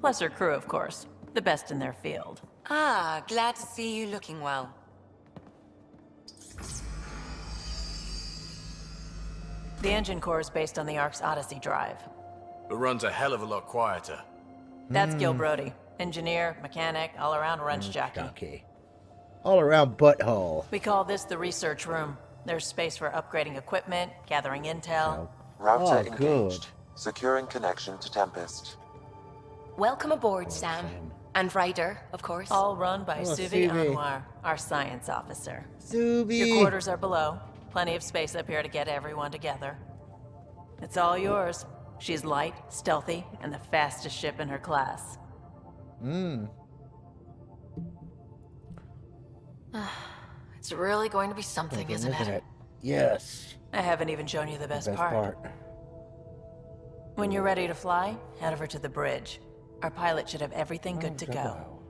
Plus her crew, of course. The best in their field. Ah, glad to see you looking well. The engine core is based on the Ark's Odyssey drive. It runs a hell of a lot quieter. That's Gil Brody. Engineer, mechanic, all-around wrench jockey. All around butthole. We call this the research room. There's space for upgrading equipment, gathering intel. Router Oh, good. engaged. Securing connection to Tempest. Welcome aboard, Sam. And Ryder, of course. All run by Oh, Suvi Suvi. Anwar, our science officer. Suvi. Your quarters are below. Plenty of space up here to get everyone together. It's all yours. She's light, stealthy, and the fastest ship in her class. It's really going to be something, isn't it? Yes. I haven't even shown you the best, Best part. part. When you're ready to fly, head over to the bridge. Our pilot should have everything good to go.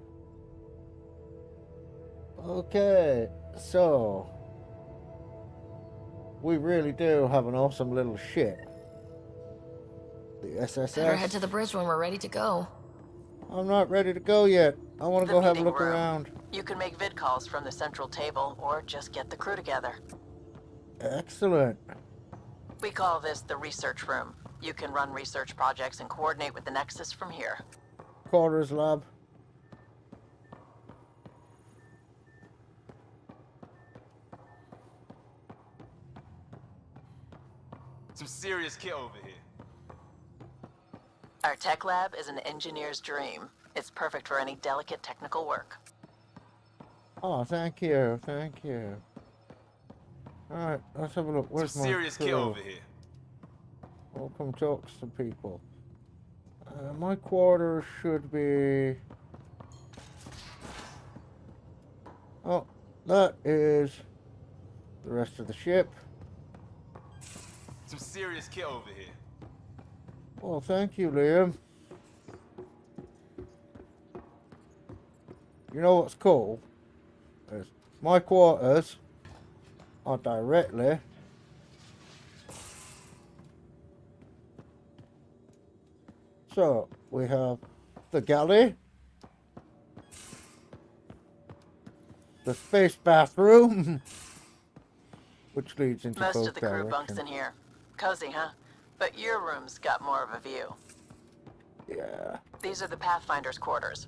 Okay, so we really do have an awesome little ship. The SSS. Better head to the bridge when we're ready to go. I'm not ready to go yet. I want to go have a look room. around. You can make vid calls from the central table or just get the crew together. Excellent. We call this the research room. You can run research projects and coordinate with the Nexus from here. Quarters lab. Some serious kit over here. Our tech lab is an engineer's dream. It's perfect for any delicate technical work. Oh, thank you, thank you. Alright, let's have a look. Where's some my serious kit over here. I'll come talk to some people. My quarters should be... Oh, that is the rest of the ship. Some serious kit over here. Well, thank you, Liam. You know what's cool? Is my quarters are directly so we have the galley, the space bathroom, which leads into Most both of the crew directions. bunks in here. Cozy, huh? But your room's got more of a view. Yeah. These are the Pathfinder's quarters.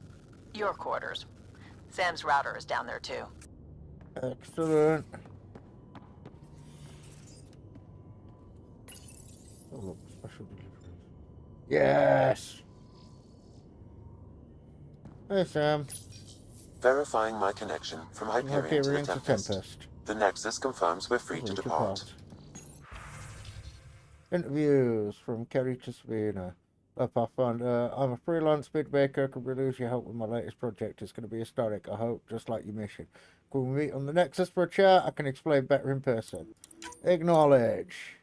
Your quarters. Sam's router is down there too. Excellent. Oh, look, special deliveries. Yes. Hey, Sam. Verifying my connection from Hyperion to the Tempest. Tempest. The Nexus confirms we're free to depart. Interviews from Kerry to Savina. Pathfinder, I'm a freelance bid maker. Could really use your help with my latest project. It's going to be historic, I hope, just like your mission. Can we meet on the Nexus for a chat? I can explain better in person. Acknowledge.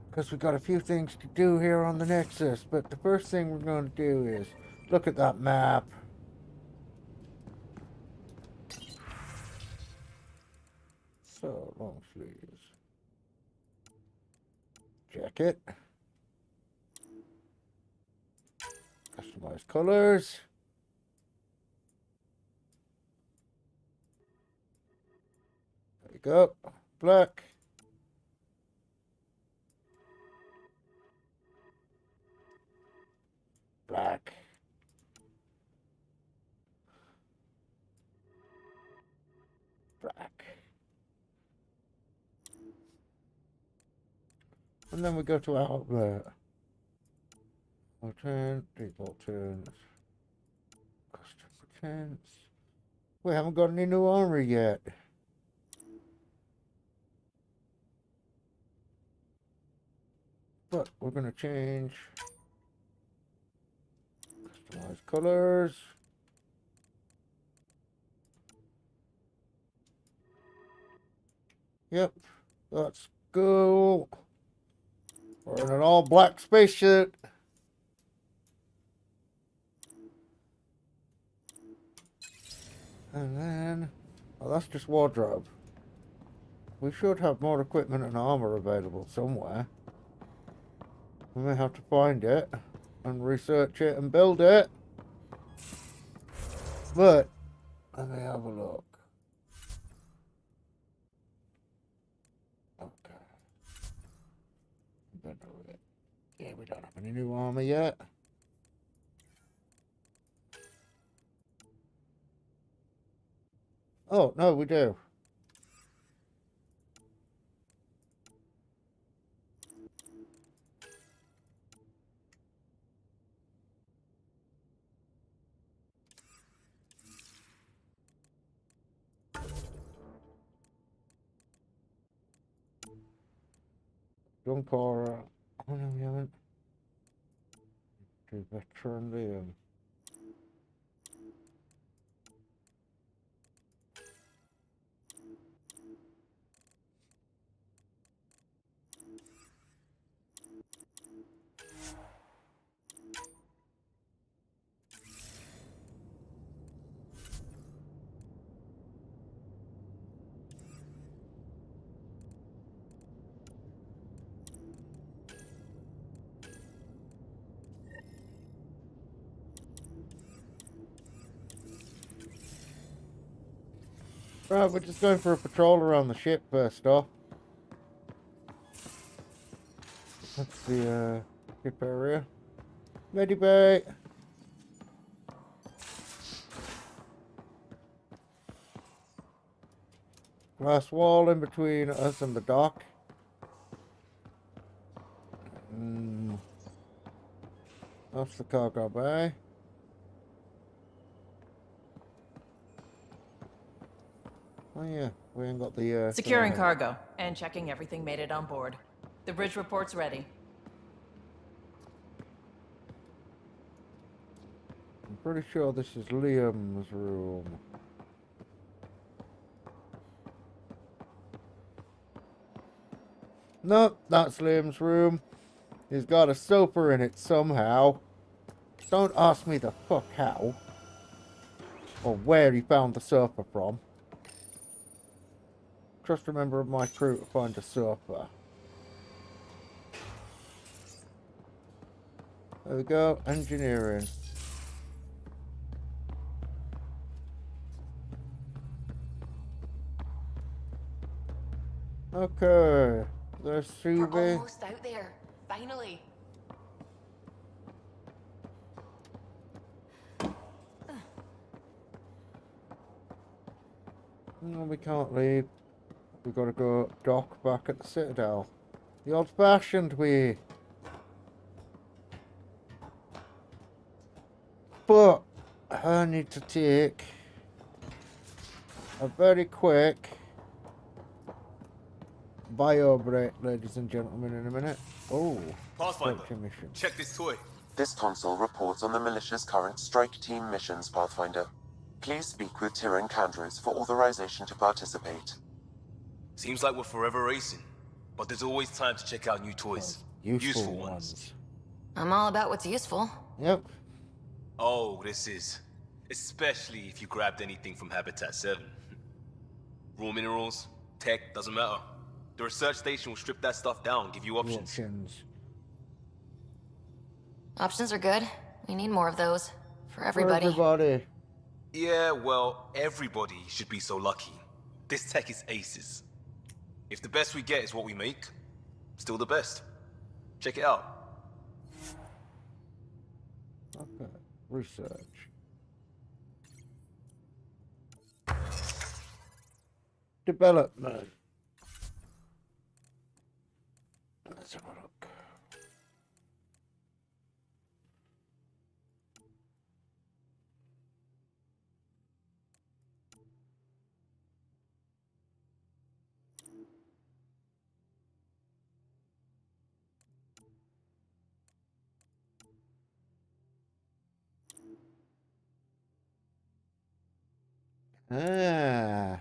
Because we've got a few things to do here on the Nexus, but the first thing we're going to do is look at that map. So, long sleeves. Jacket. Customize colors. There you go. Black. Black. Black. And then we go to outlet. Alternate, default turns. Custom pretense. We haven't got any new armor yet. But we're going to change. Customize colors. Yep, let's go. We're in an all black spaceship. And then, well, that's just wardrobe. We should have more equipment and armor available somewhere. We may have to find it and research it and build it. But, let me have a look. Okay. Yeah, we don't have any new armor yet. Oh, no, we do. Junkara. Oh, no, we haven't. Do veteran Liam. Right, we're just going for a patrol around the ship first off. That's the ship area. Medibay. Glass wall in between us and the dock. That's the cargo bay. Oh yeah, we ain't got the Securing thermometer. cargo and checking everything made it on board. The bridge report's ready. I'm pretty sure this is Liam's room. Nope, that's Liam's room. He's got a sofa in it somehow. Don't ask me the fuck how. Or where he found the sofa from. Trust a member of my crew to find a sofa. There we go, engineering. Okay, there's We're Subi. almost out there. Finally. No, we can't leave. We've got to go dock back at the Citadel. The old-fashioned way. But I need to take a very quick bio break, ladies and gentlemen, in a minute. Oh, Pathfinder, mission. check this toy. This console reports on the militia's current strike team missions, Pathfinder. Please speak with Tyrion Candros for authorization to participate. Seems like we're forever racing, but there's always time to check out new toys. Useful ones. I'm all about what's useful. Yep. Oh, this is. Especially if you grabbed anything from Habitat 7. Raw minerals, tech, doesn't matter. The research station will strip that stuff down, give you options. Options are good. We need more of those. For everybody. Yeah, well, everybody should be so lucky. This tech is aces. If the best we get is what we make, still the best. Check it out. Okay, research. Development. Let's have a look. Ah.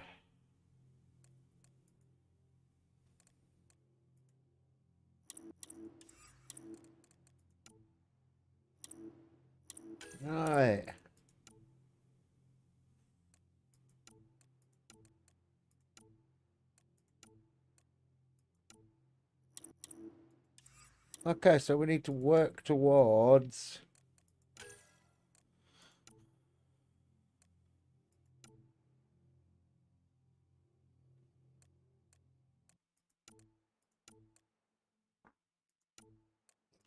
Right. Okay, so we need to work towards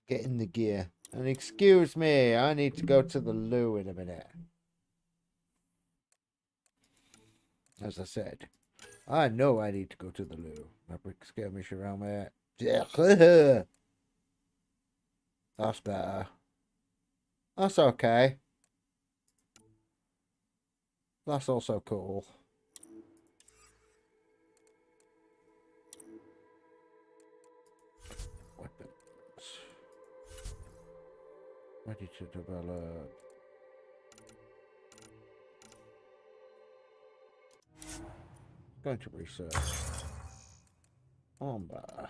getting the gear. And excuse me, I need to go to the loo in a minute. As I said, I know I need to go to the loo. My brick skirmish around there. That's better. That's okay. That's also cool. Weapons. Ready to develop. Going to research. Armbar.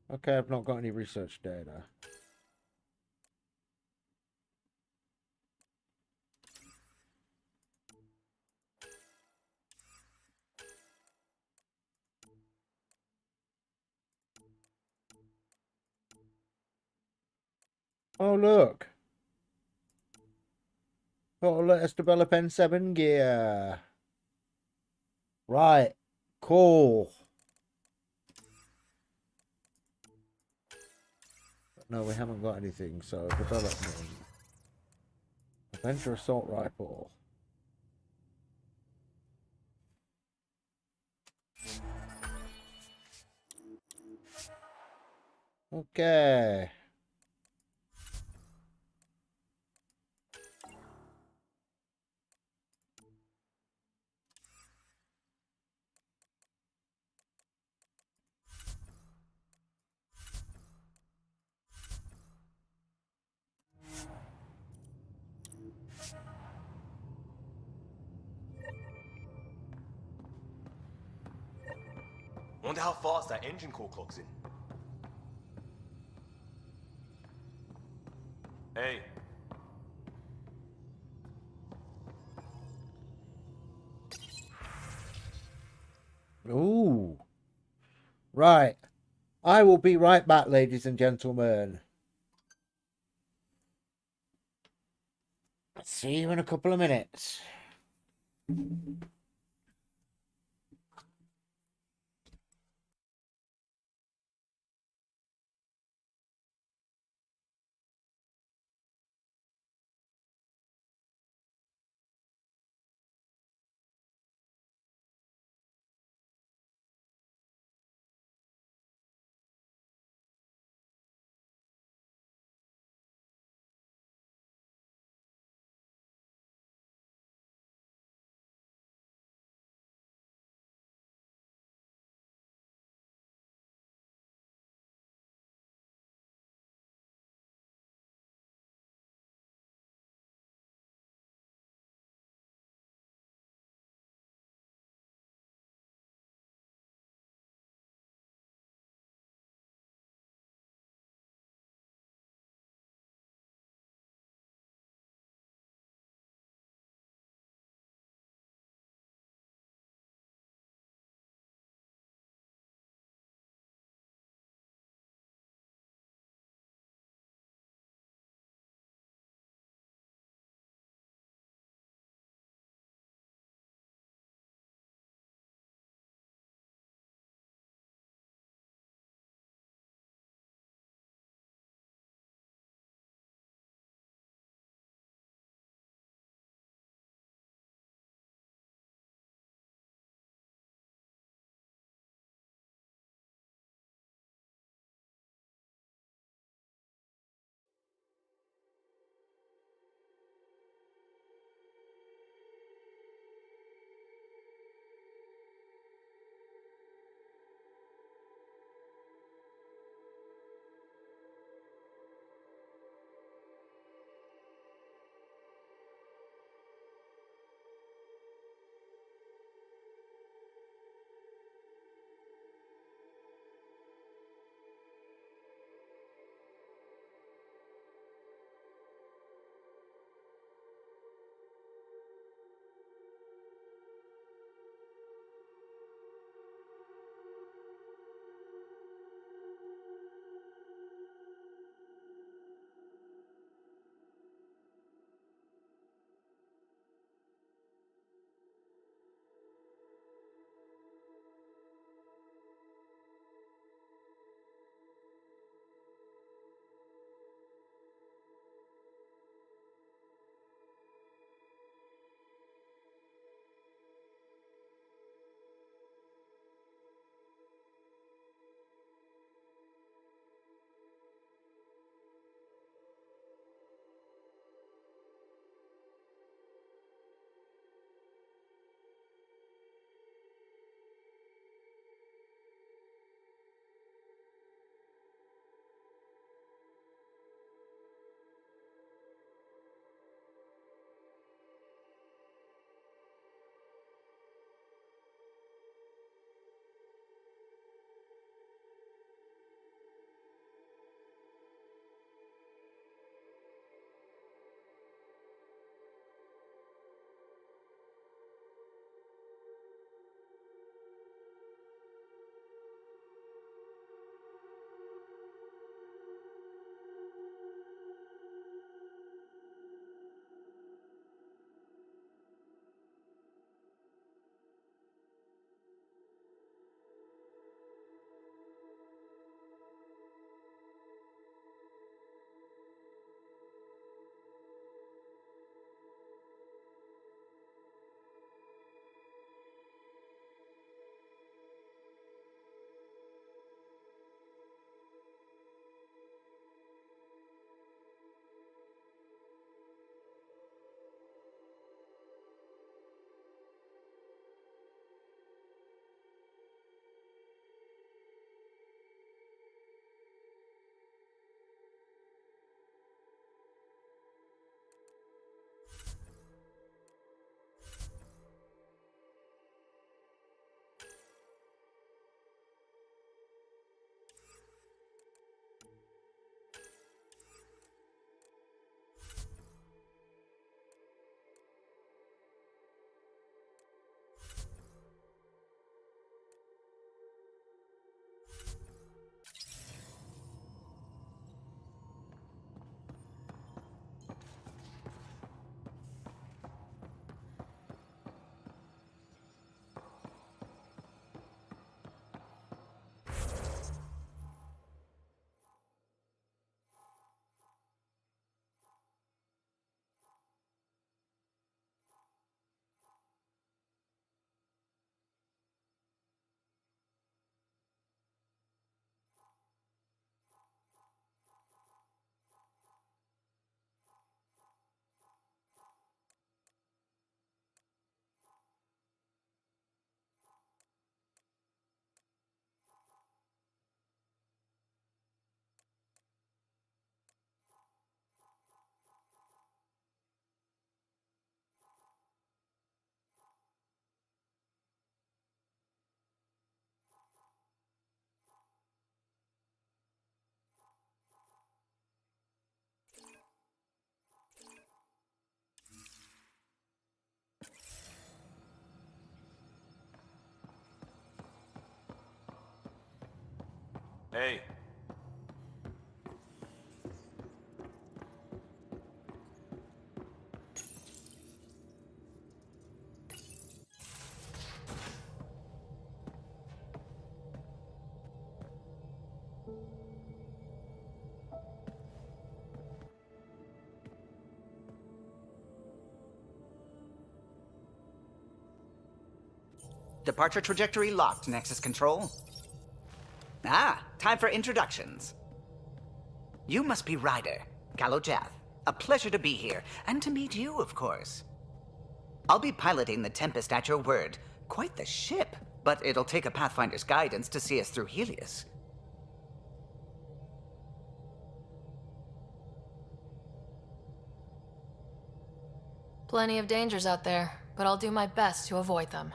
Okay, I've not got any research data. Oh, look. Oh, let us develop N7 gear. Right. Cool. No, we haven't got anything, so development. Adventure assault rifle. Okay. Wonder how fast that engine core clocks in. Hey. Ooh. Right. I will be right back, ladies and gentlemen. See you in a couple of minutes. Hey. Departure trajectory locked, Nexus Control. Ah, time for introductions. You must be Ryder, Kalojath. A pleasure to be here, and to meet you, of course. I'll be piloting the Tempest at your word. Quite the ship, but it'll take a Pathfinder's guidance to see us through Helios. Plenty of dangers out there, but I'll do my best to avoid them.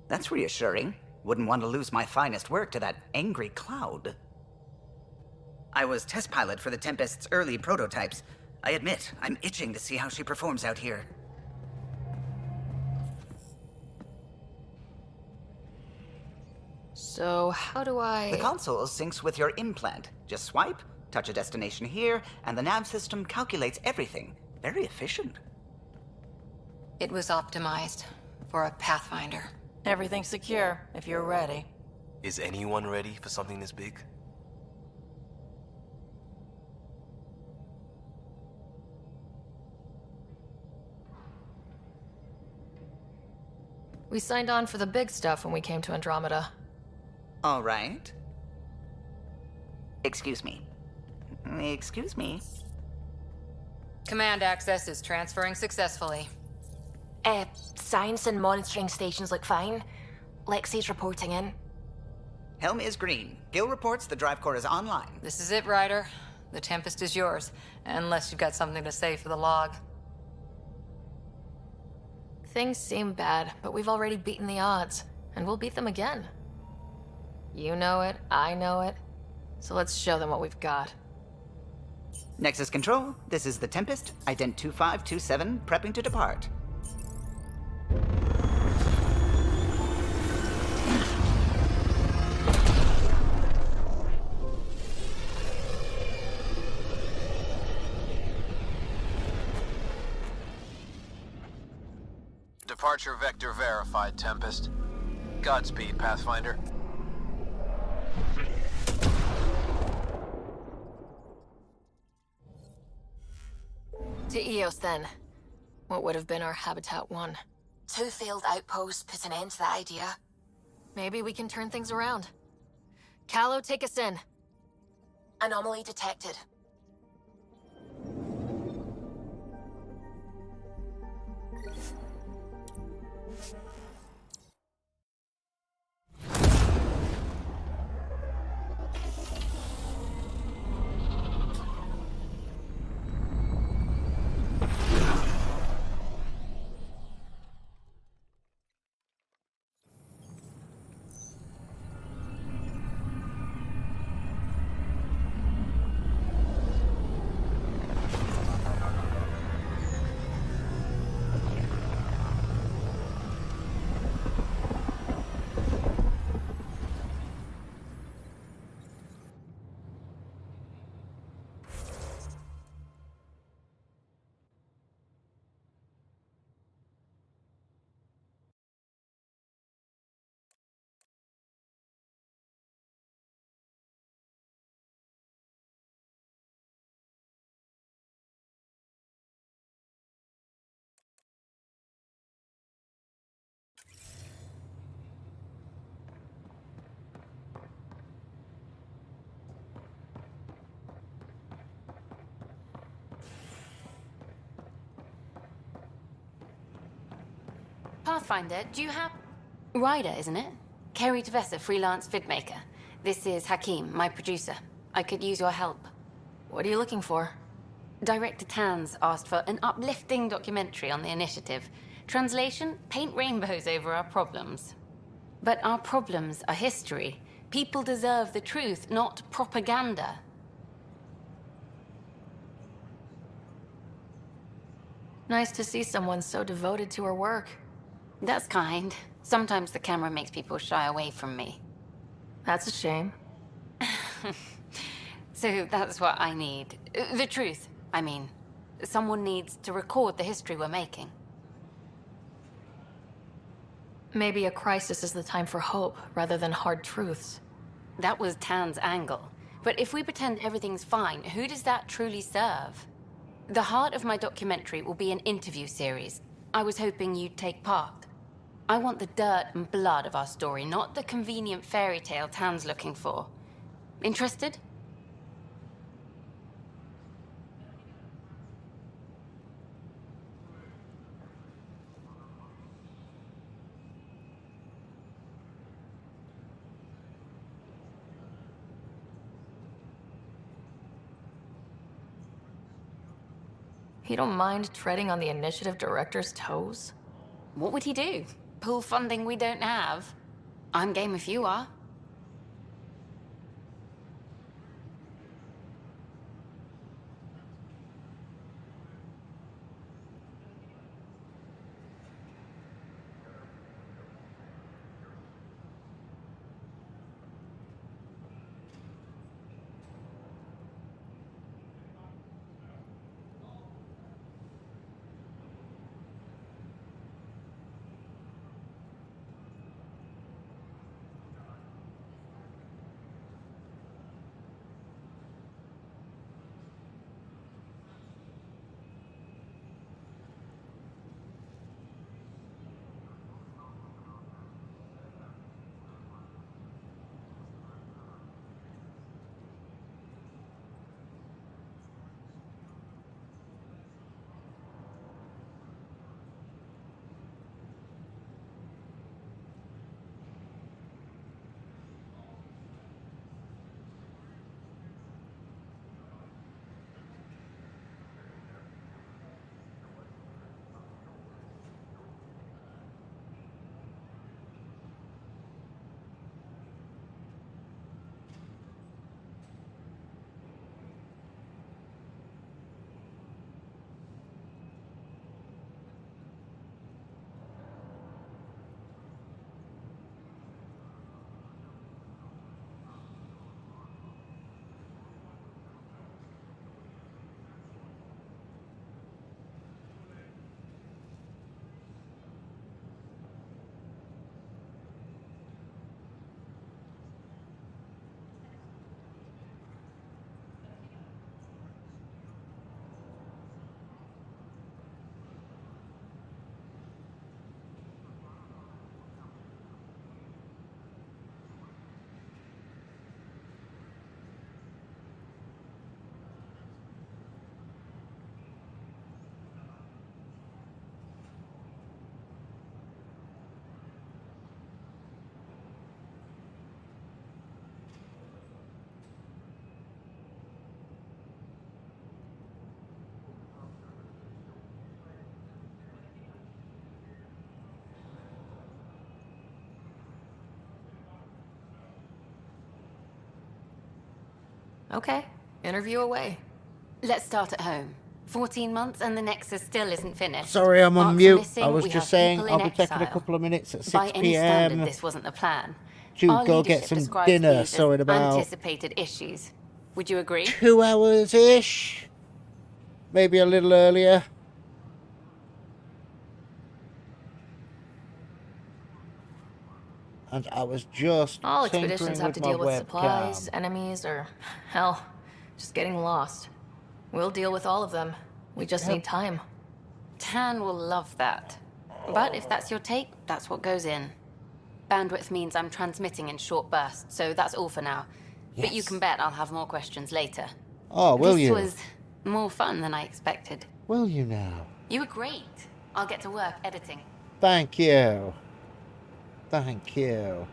That's reassuring. Wouldn't want to lose my finest work to that angry cloud. I was test pilot for the Tempest's early prototypes. I admit, I'm itching to see how she performs out here. So, how do I... The console syncs with your implant. Just swipe, touch a destination here, and the nav system calculates everything. Very efficient. It was optimized for a Pathfinder. Everything's secure, if you're ready. Is anyone ready for something this big? We signed on for the big stuff when we came to Andromeda. All right. Excuse me. Excuse me. Command access is transferring successfully. Science and monitoring stations look fine. Lexi's reporting in. Helm is green. Gil reports the drive core is online. This is it, Ryder. The Tempest is yours, unless you've got something to say for the log. Things seem bad, but we've already beaten the odds, and we'll beat them again. You know it, I know it, so let's show them what we've got. Nexus Control, this is the Tempest, ident 2527, prepping to depart. Departure vector verified, Tempest. Godspeed, Pathfinder. To Eos, then. What would have been our Habitat 1? 2 failed outposts put an end to the idea. Maybe we can turn things around. Calo, take us in. Anomaly detected. Pathfinder, do you have... Ryder, isn't it? Kerry Tavessa, freelance vidmaker. This is Hakim, my producer. I could use your help. What are you looking for? Director Tan's asked for an uplifting documentary on the initiative. Translation, paint rainbows over our problems. But our problems are history. People deserve the truth, not propaganda. Nice to see someone so devoted to her work. That's kind. Sometimes the camera makes people shy away from me. That's a shame. So that's what I need. The truth, I mean. Someone needs to record the history we're making. Maybe a crisis is the time for hope, rather than hard truths. That was Tan's angle. But if we pretend everything's fine, who does that truly serve? The heart of my documentary will be an interview series. I was hoping you'd take part. I want the dirt and blood of our story, not the convenient fairy tale Tan's looking for. Interested? You don't mind treading on the initiative director's toes? What would he do? Pull funding we don't have? I'm game if you are. Okay, interview away. Let's start at home. 14 months and the Nexus still isn't finished. Sorry, I'm on Marks are mute. missing, I was we just have saying people I'll in be taking a exile. couple of minutes at 6 By any standard, p.m. this wasn't the plan. to Our go get leadership some describes dinner. these So as in about anticipated issues. Would you agree? 2 hours-ish, maybe a little earlier. And I was just All tinkering expeditions have with to my deal with webcam. supplies, enemies, or hell, just getting lost. We'll deal with all of them. We just need time. Tan will love that. But if that's your take, that's what goes in. Bandwidth means I'm transmitting in short bursts, so that's all for now. But you can bet I'll have more questions later. Oh, will you? This was more fun than I expected. Will you now? You were great. I'll get to work editing. Thank you. Thank you.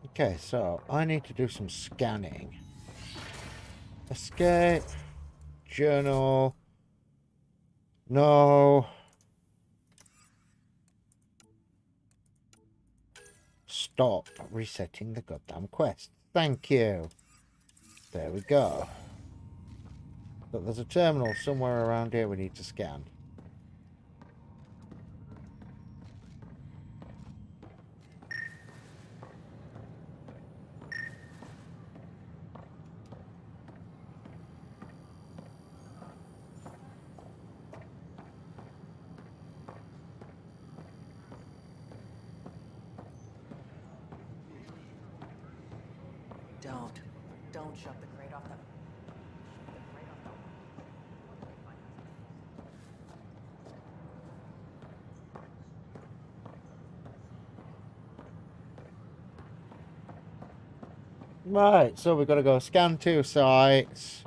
Okay, so I need to do some scanning. Escape. Journal. No. Stop resetting the goddamn quest. Thank you. There we go. But there's a terminal somewhere around here we need to scan. Don't shove the crate off the... Right, so we've got to go scan 2 sites.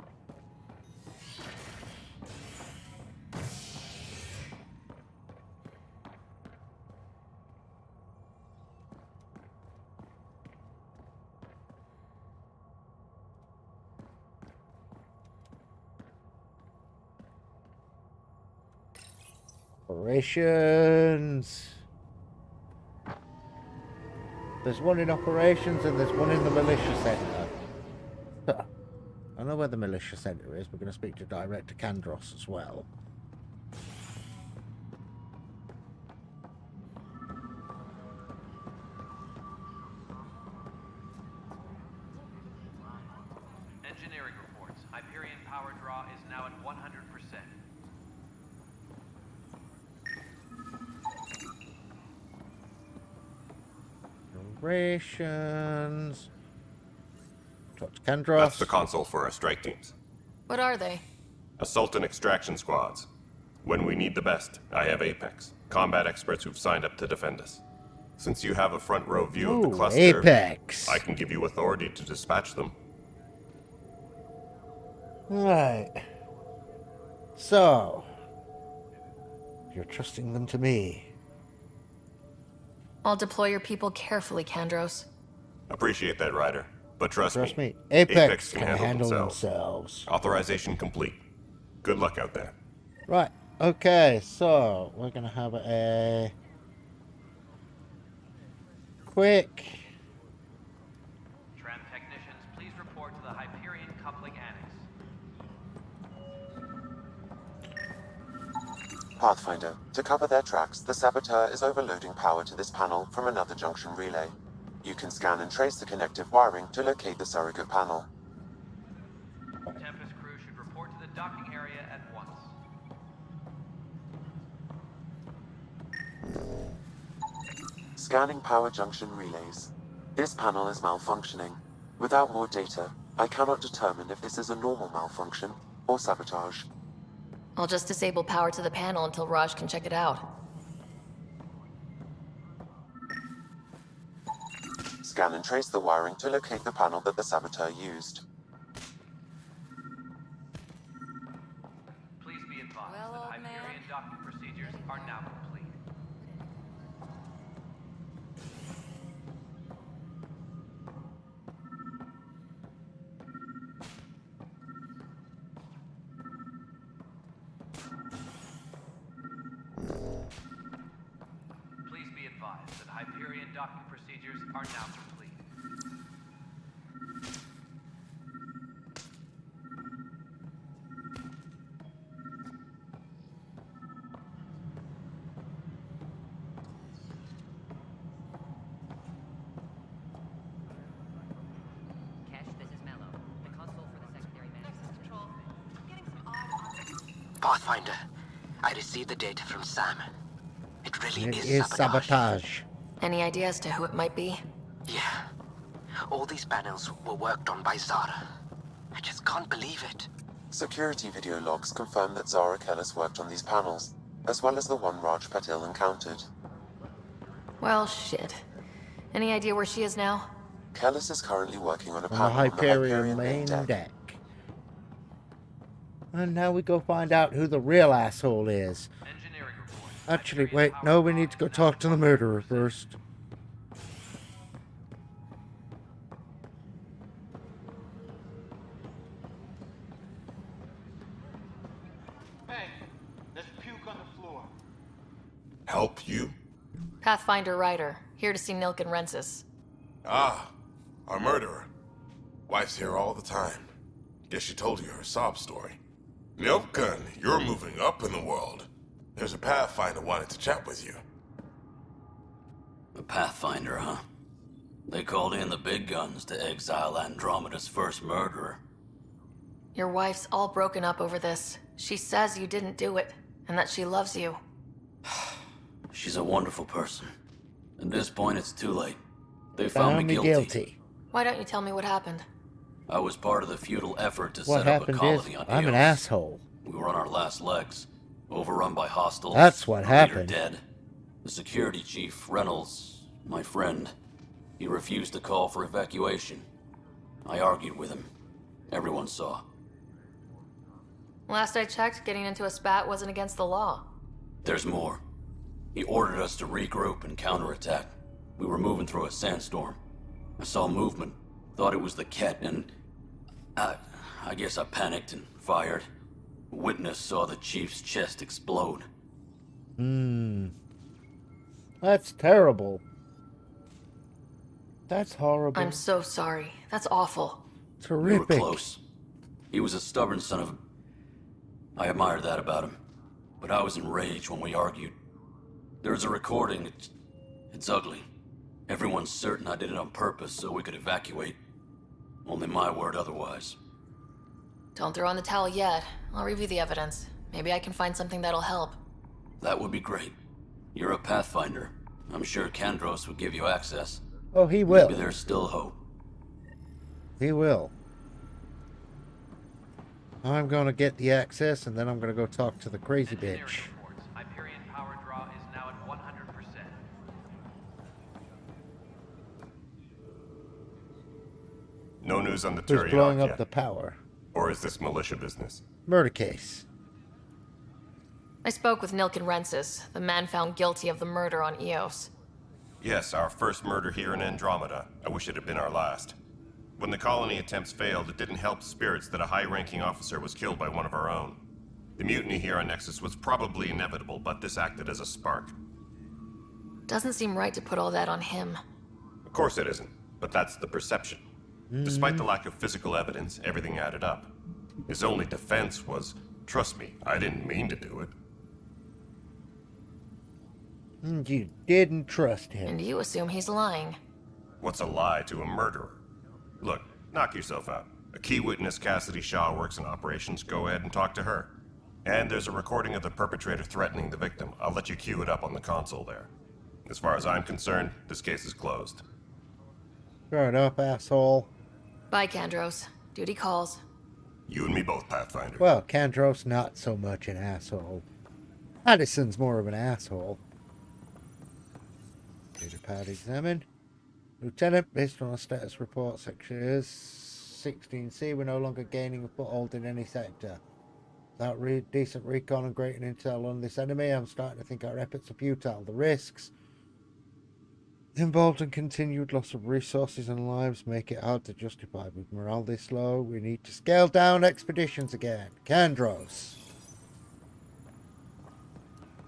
Operations. There's one in operations and there's one in the militia center. I know where the militia center is. We're going to speak to Director Kandros as well. Engineering reports. Hyperion power draw is now at 100%. Operations. Talk to Kandros. That's the console for our strike teams. What are they? Assault and extraction squads. When we need the best, I have Apex, combat experts who've signed up to defend us. Since you have a front row view of the cluster, Apex. I can give you authority to dispatch them. Right. So, you're trusting them to me. I'll deploy your people carefully, Kandros. Appreciate that, Ryder. But trust me. Apex can can handle themselves. themselves. Authorization complete. Good luck out there. Right. Okay, so we're going to have a quick... Tram technicians, please report to the Hyperion coupling annex. Pathfinder, to cover their tracks, the saboteur is overloading power to this panel from another junction relay. You can scan and trace the connective wiring to locate the surrogate panel. Tempest crew should report to the docking area at once. Scanning power junction relays. This panel is malfunctioning. Without more data, I cannot determine if this is a normal malfunction or sabotage. I'll just disable power to the panel until Raj can check it out. Scan and trace the wiring to locate the panel that the saboteur used. Please be advised that Hyperion docking procedures are now complete. Please be advised that Hyperion docking procedures are now complete. Pathfinder, I received the data from Sam. It really It is is sabotage. sabotage. Any idea as to who it might be? Yeah. All these panels were worked on by Zara. I just can't believe it. Security video logs confirm that Zara Kellis worked on these panels, as well as the one Raj Patil encountered. Well, shit. Any idea where she is now? Kellis is currently working on a On panel the Hyperion main deck. deck. And now we go find out who the real asshole is. Actually, wait, no, we need to go talk to the murderer first. Hey, there's puke on the floor. Help you? Pathfinder Ryder, here to see Nilken Rensis. Ah, our murderer. Wife's here all the time. Guess she told you her sob story. Nilken, you're moving up in the world. There's a Pathfinder wanted to chat with you. A Pathfinder, huh? They called in the big guns to exile Andromeda's first murderer. Your wife's all broken up over this. She says you didn't do it, and that she loves you. She's a wonderful person. At this point, it's too late. They found me guilty. Why don't you tell me what happened? I was part of the futile effort to What set up a happened colony is, on I'm an Eos. asshole. We were on our last legs, overrun by hostiles. That's what our leader happened. Dead. The security chief, Reynolds, my friend, he refused to call for evacuation. I argued with him. Everyone saw. Last I checked, getting into a spat wasn't against the law. There's more. He ordered us to regroup and counterattack. We were moving through a sandstorm. I saw movement, thought it was the Ket, and I guess I panicked and fired. A witness saw the chief's chest explode. That's terrible. That's horrible. I'm so sorry. That's awful. Terrific. We were close. He was a stubborn son of a... I admired that about him. But I was enraged when we argued. There's a recording. It's ugly. Everyone's certain I did it on purpose so we could evacuate. Only my word otherwise. Don't throw in the towel yet. I'll review the evidence. Maybe I can find something that'll help. That would be great. You're a Pathfinder. I'm sure Kandros would give you access. Oh, he will. Maybe there's still hope. He will. I'm going to get the access, and then I'm going to go talk to the crazy bitch. Hyperion power draw is now at 100%. No news on the Who's Turian blowing up yet? the power? Or is this militia business? Murder case. I spoke with Nilken Rensis, the man found guilty of the murder on Eos. Yes, our first murder here in Andromeda. I wish it had been our last. When the colony attempts failed, it didn't help spirits that a high-ranking officer was killed by one of our own. The mutiny here on Nexus was probably inevitable, but this acted as a spark. Doesn't seem right to put all that on him. Of course it isn't, but that's the perception. Despite the lack of physical evidence, everything added up. His only defense was, trust me, I didn't mean to do it. And you didn't trust him. And you assume he's lying. What's a lie to a murderer? Look, knock yourself out. A key witness, Cassidy Shaw, works in operations. Go ahead and talk to her. And there's a recording of the perpetrator threatening the victim. I'll let you cue it up on the console there. As far as I'm concerned, this case is closed. Shut up, asshole. Bye, Kandros. Duty calls. You and me both, Pathfinder. Well, Kandros not so much an asshole. Addison's more of an asshole. Data pad examined. Lieutenant, based on our status report, section is 16C, we're no longer gaining a foothold in any sector. Without decent recon and great intel on this enemy, I'm starting to think our efforts are futile. The risks involved in continued loss of resources and lives make it hard to justify. With morale this low, we need to scale down expeditions again. Kandros.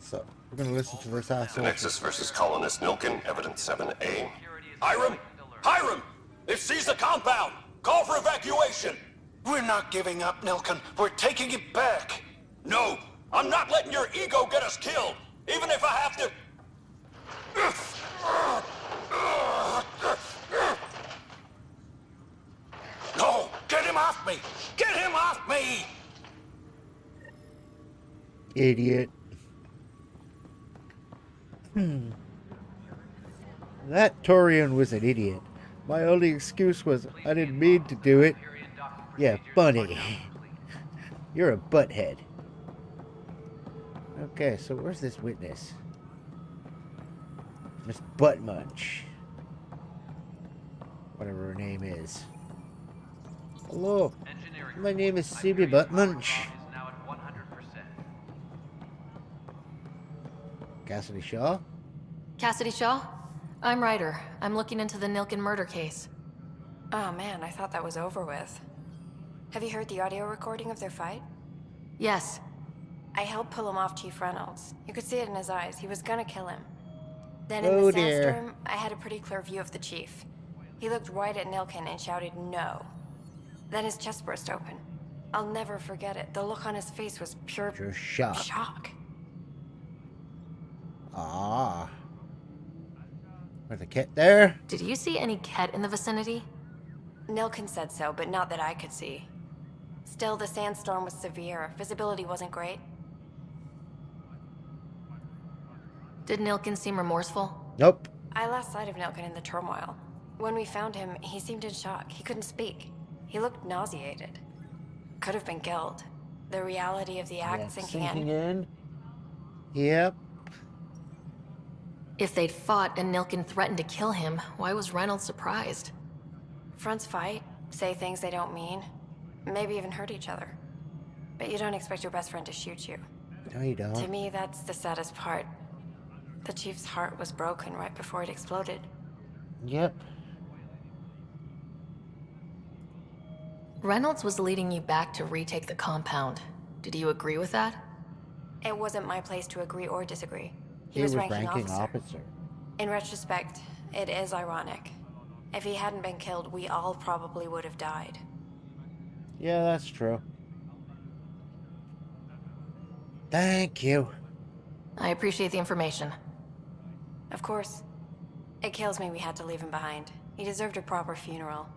So, we're going to listen to this asshole. The Nexus versus colonist Nilken, evidence 7A. Hiram! Hiram! They've seized the compound! Call for evacuation! We're not giving up, Nilken. We're taking it back. No! I'm not letting your ego get us killed! Even if I have to... No! Get him off me! Get him off me! Idiot. That Turian was an idiot. My only excuse was I didn't mean to do it. Yeah, funny. You're a butthead. Okay, so where's this witness? Miss Buttmunch. Whatever her name is. Hello. My name is C.B. Buttmunch. Cassidy Shaw? Cassidy Shaw? I'm Ryder. I'm looking into the Nilken murder case. Oh man, I thought that was over with. Have you heard the audio recording of their fight? Yes. I helped pull him off Chief Reynolds. You could see it in his eyes. He was gonna kill him. Then in Oh, the dear. sandstorm, I had a pretty clear view of the Chief. He looked right at Nilkin and shouted, "No." Then his chest burst open. I'll never forget it. The look on his face was pure shock. shock. Ah. Was the kit there? Did you see any Ket in the vicinity? Nilkin said so, but not that I could see. Still, the sandstorm was severe. Visibility wasn't great. Did Nilkin seem remorseful? Nope. I lost sight of Nilkin in the turmoil. When we found him, he seemed in shock. He couldn't speak. He looked nauseated. Could have been killed. The reality of the act sinking in. Yep. If they'd fought and Nilkin threatened to kill him, why was Reynolds surprised? Fronts fight, say things they don't mean, maybe even hurt each other. But you don't expect your best friend to shoot you. No, you don't. To me, that's the saddest part. The Chief's heart was broken right before it exploded. Yep. Reynolds was leading you back to retake the compound. Did you agree with that? It wasn't my place to agree or disagree. He was ranking officer. In retrospect, it is ironic. If he hadn't been killed, we all probably would have died. Yeah, that's true. Thank you. I appreciate the information. Of course. It kills me we had to leave him behind. He deserved a proper funeral.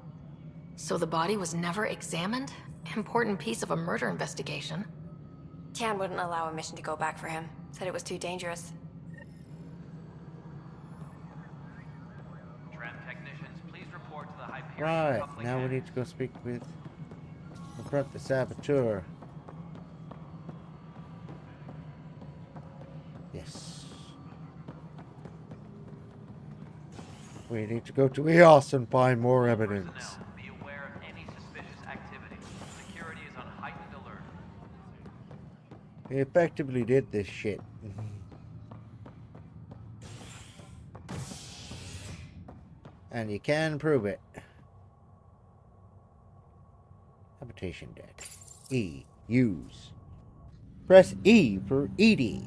So the body was never examined? Important piece of a murder investigation. Tian wouldn't allow a mission to go back for him. Said it was too dangerous. Tram technicians, please report to the Hyperion. Right, now we need to go speak with the saboteur. Yes. We need to go to EOS and find more evidence. Be aware of any suspicious activity. Security is on heightened alert. He effectively did this shit. And you can prove it. Habitation deck. E. Use. Press E for ED.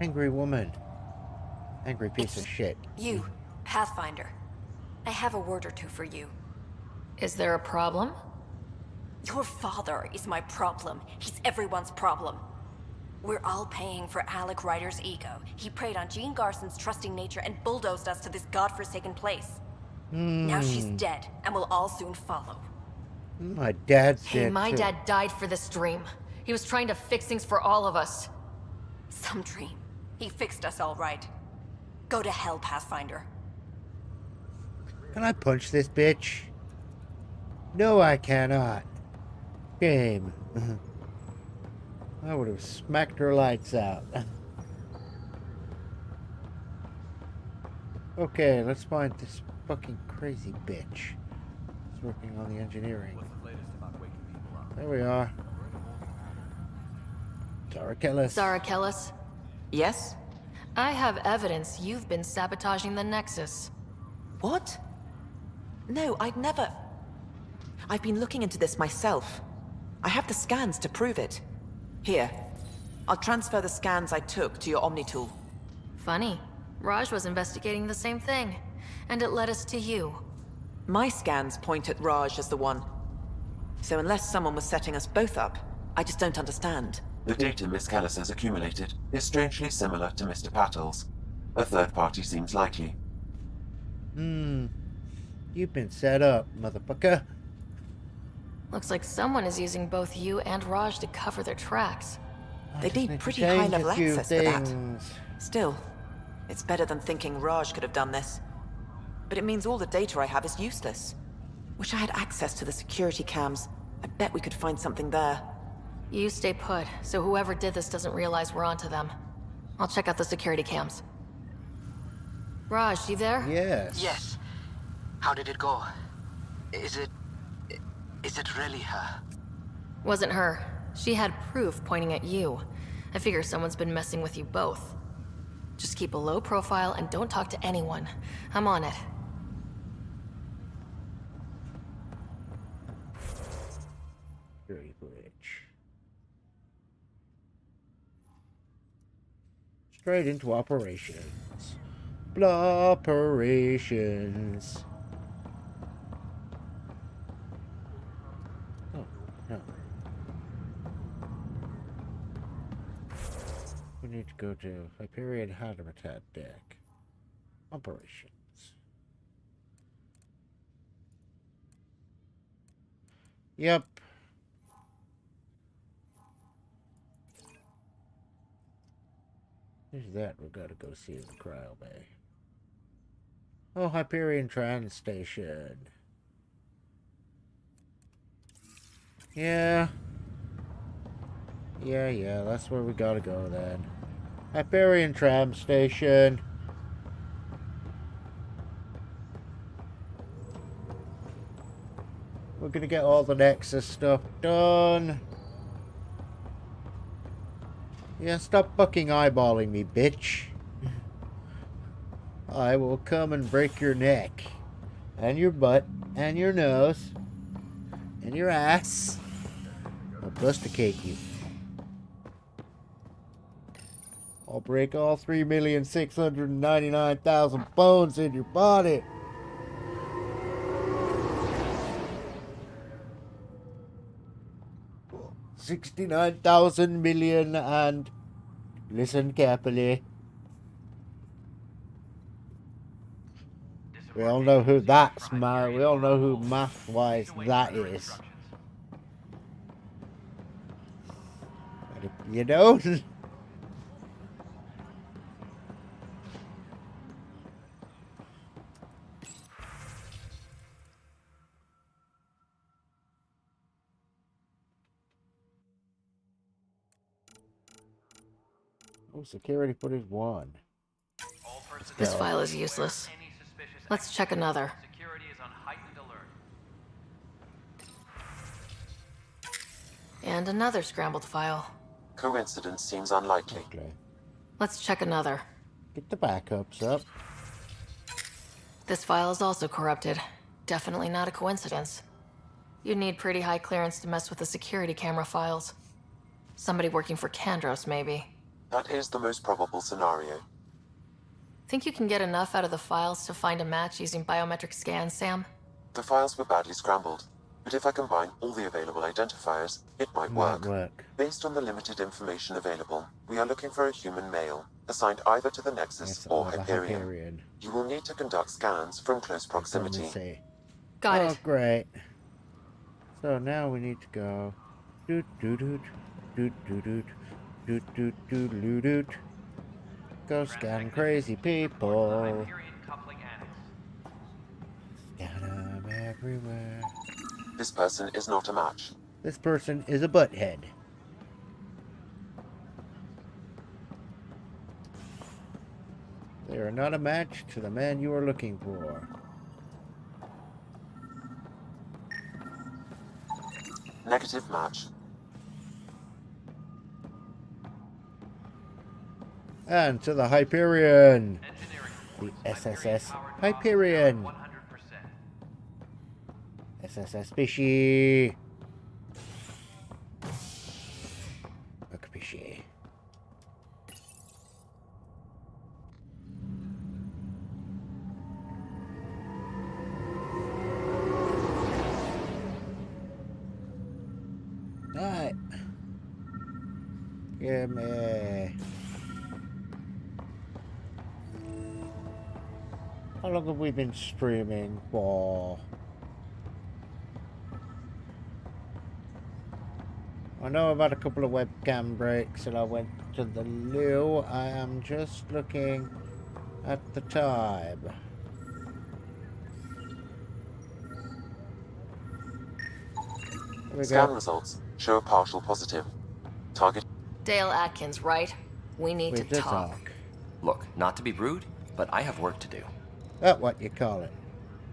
Angry woman. Angry piece of shit. You, Pathfinder. I have a word or two for you. Is there a problem? Your father is my problem. He's everyone's problem. We're all paying for Alec Ryder's ego. He preyed on Jean Garson's trusting nature and bulldozed us to this godforsaken place. Now she's dead, and we'll all soon follow. My dad's dead. Hey, my too. dad died for this dream. He was trying to fix things for all of us. Some dream. He fixed us all right. Go to hell, Pathfinder. Can I punch this bitch? No, I cannot. Game. I would have smacked her lights out. Okay, let's find this fucking crazy bitch. He's working on the engineering. There we are. Zara Kellis. Zara Kellis? Yes? I have evidence you've been sabotaging the Nexus. What? No, I'd never... I've been looking into this myself. I have the scans to prove it. Here. I'll transfer the scans I took to your Omni tool. Funny. Raj was investigating the same thing, and it led us to you. My scans point at Raj as the one. So unless someone was setting us both up, I just don't understand. The data Miss Kellis has accumulated is strangely similar to Mr. Pattle's. A third party seems likely. You've been set up, motherfucker. Looks like someone is using both you and Raj to cover their tracks. They need pretty high-level access for that. Still, it's better than thinking Raj could have done this. But it means all the data I have is useless. Wish I had access to the security cams. I bet we could find something there. You stay put, so whoever did this doesn't realize we're onto them. I'll check out the security cams. Raj, you there? Yes. Yes. How did it go? Is it really her? Wasn't her. She had proof pointing at you. I figure someone's been messing with you both. Just keep a low profile and don't talk to anyone. I'm on it. Very rich. Straight into operations. Operations. Oh, no. We need to go to Hyperion Habitat deck. Operations. Yep. Who's that? We gotta go see in the cryo bay. Oh, Hyperion Trans Station. Yeah. Yeah, that's where we gotta go then. Hyperion Tram Station. We're gonna get all the Nexus stuff done. Yeah, stop fucking eyeballing me, bitch. I will come and break your neck. And your butt. And your nose. And your ass. I'll bust a cake you. I'll break all 3,699,000 bones in your body. $69,000 million and listen carefully. We all know who that's we all know who math-wise that is. But if you don't. Oh, security footage 1. This file is useless. Let's check another. Security is on heightened alert. And another scrambled file. Coincidence seems unlikely. Okay. Let's check another. Get the backups up. This file is also corrupted. Definitely not a coincidence. You'd need pretty high clearance to mess with the security camera files. Somebody working for Kandros, maybe. That is the most probable scenario. Think you can get enough out of the files to find a match using biometric scans, Sam? The files were badly scrambled, but if I combine all the available identifiers, it might work. Based on the limited information available, we are looking for a human male, assigned either to the Nexus or Hyperion. You will need to conduct scans from close proximity. Got it. Oh, great. So now we need to go. Doot doot doot doot doot doot doot doot doot doot doot. Go scan crazy people. Scan them everywhere. This person is not a match. This person is a butthead. They are not a match to the man you are looking for. Negative match. And to the Hyperion. The SSS Hyperion. SSS Fishy. Look, Fishy. Alright. Give me. How long have we been streaming for? I know I've had a couple of webcam breaks and I went to the loo. I am just looking at the time. Scan results show a partial positive. Target. Dale Atkins, right? We need to talk. Look, not to be rude, but I have work to do. That's what you call it.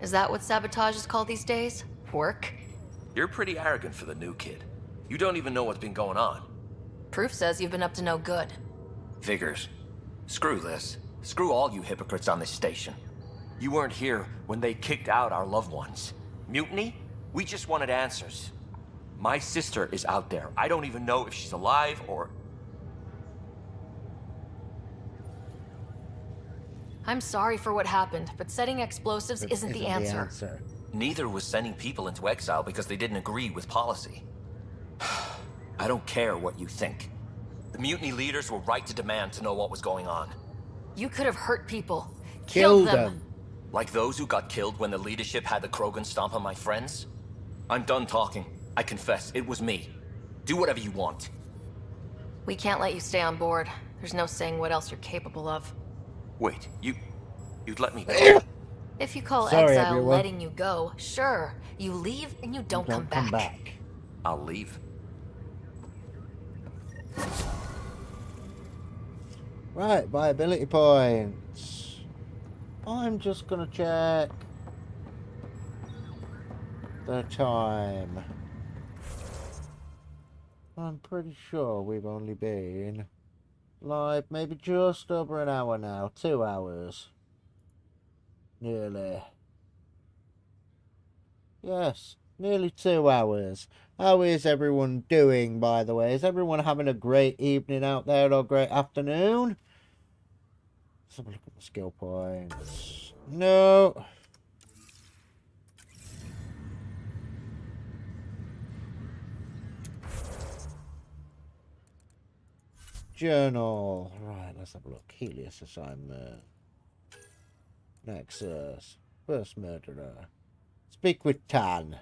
Is that what sabotage is called these days? Work? You're pretty arrogant for the new kid. You don't even know what's been going on. Proof says you've been up to no good. Figures. Screw this. Screw all you hypocrites on this station. You weren't here when they kicked out our loved ones. Mutiny? We just wanted answers. My sister is out there. I don't even know if she's alive or... I'm sorry for what happened, but setting explosives isn't the answer. Neither was sending people into exile because they didn't agree with policy. I don't care what you think. The mutiny leaders were right to demand to know what was going on. You could have hurt people. Killed them. Like those who got killed when the leadership had the Krogan stomp on my friends? I'm done talking. I confess, it was me. Do whatever you want. We can't let you stay on board. There's no saying what else you're capable of. Wait, you'd let me go? If you call Sorry, exile everyone. letting you go, sure. You leave and you don't come back. I'll leave. Right, viability points. I'm just gonna check the time. I'm pretty sure we've only been live maybe just over an hour now. 2 hours. Nearly. Yes, nearly 2 hours. How is everyone doing, by the way? Is everyone having a great evening out there or great afternoon? Let's have a look at the skill points. No. Journal. Right, let's have a look. Helios assignment. Nexus. First murderer. Speak with Tan.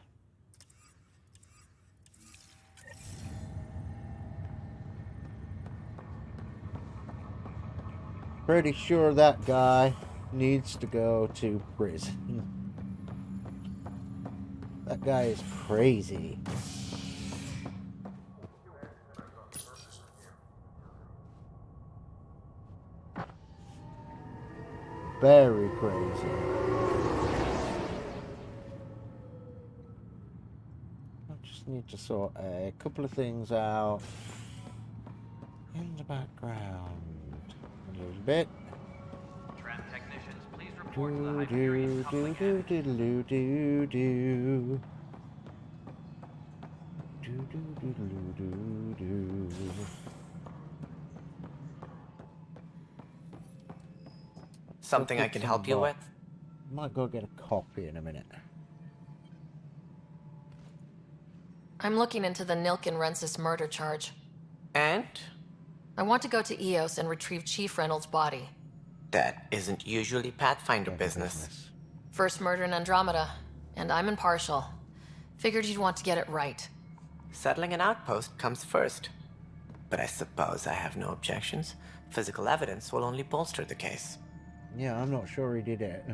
Pretty sure that guy needs to go to prison. That guy is crazy. Very crazy. I just need to sort a couple of things out in the background a little bit. Tram technicians, please report to the Hyperion Something I can help you with? Might go get a copy in a minute. I'm looking into the Nilkin Rensis murder charge. And? I want to go to Eos and retrieve Chief Reynolds' body. That isn't usually Pathfinder business. First murder in Andromeda, and I'm impartial. Figured you'd want to get it right. Settling an outpost comes first. But I suppose I have no objections. Physical evidence will only bolster the case. Yeah, I'm not sure he did it.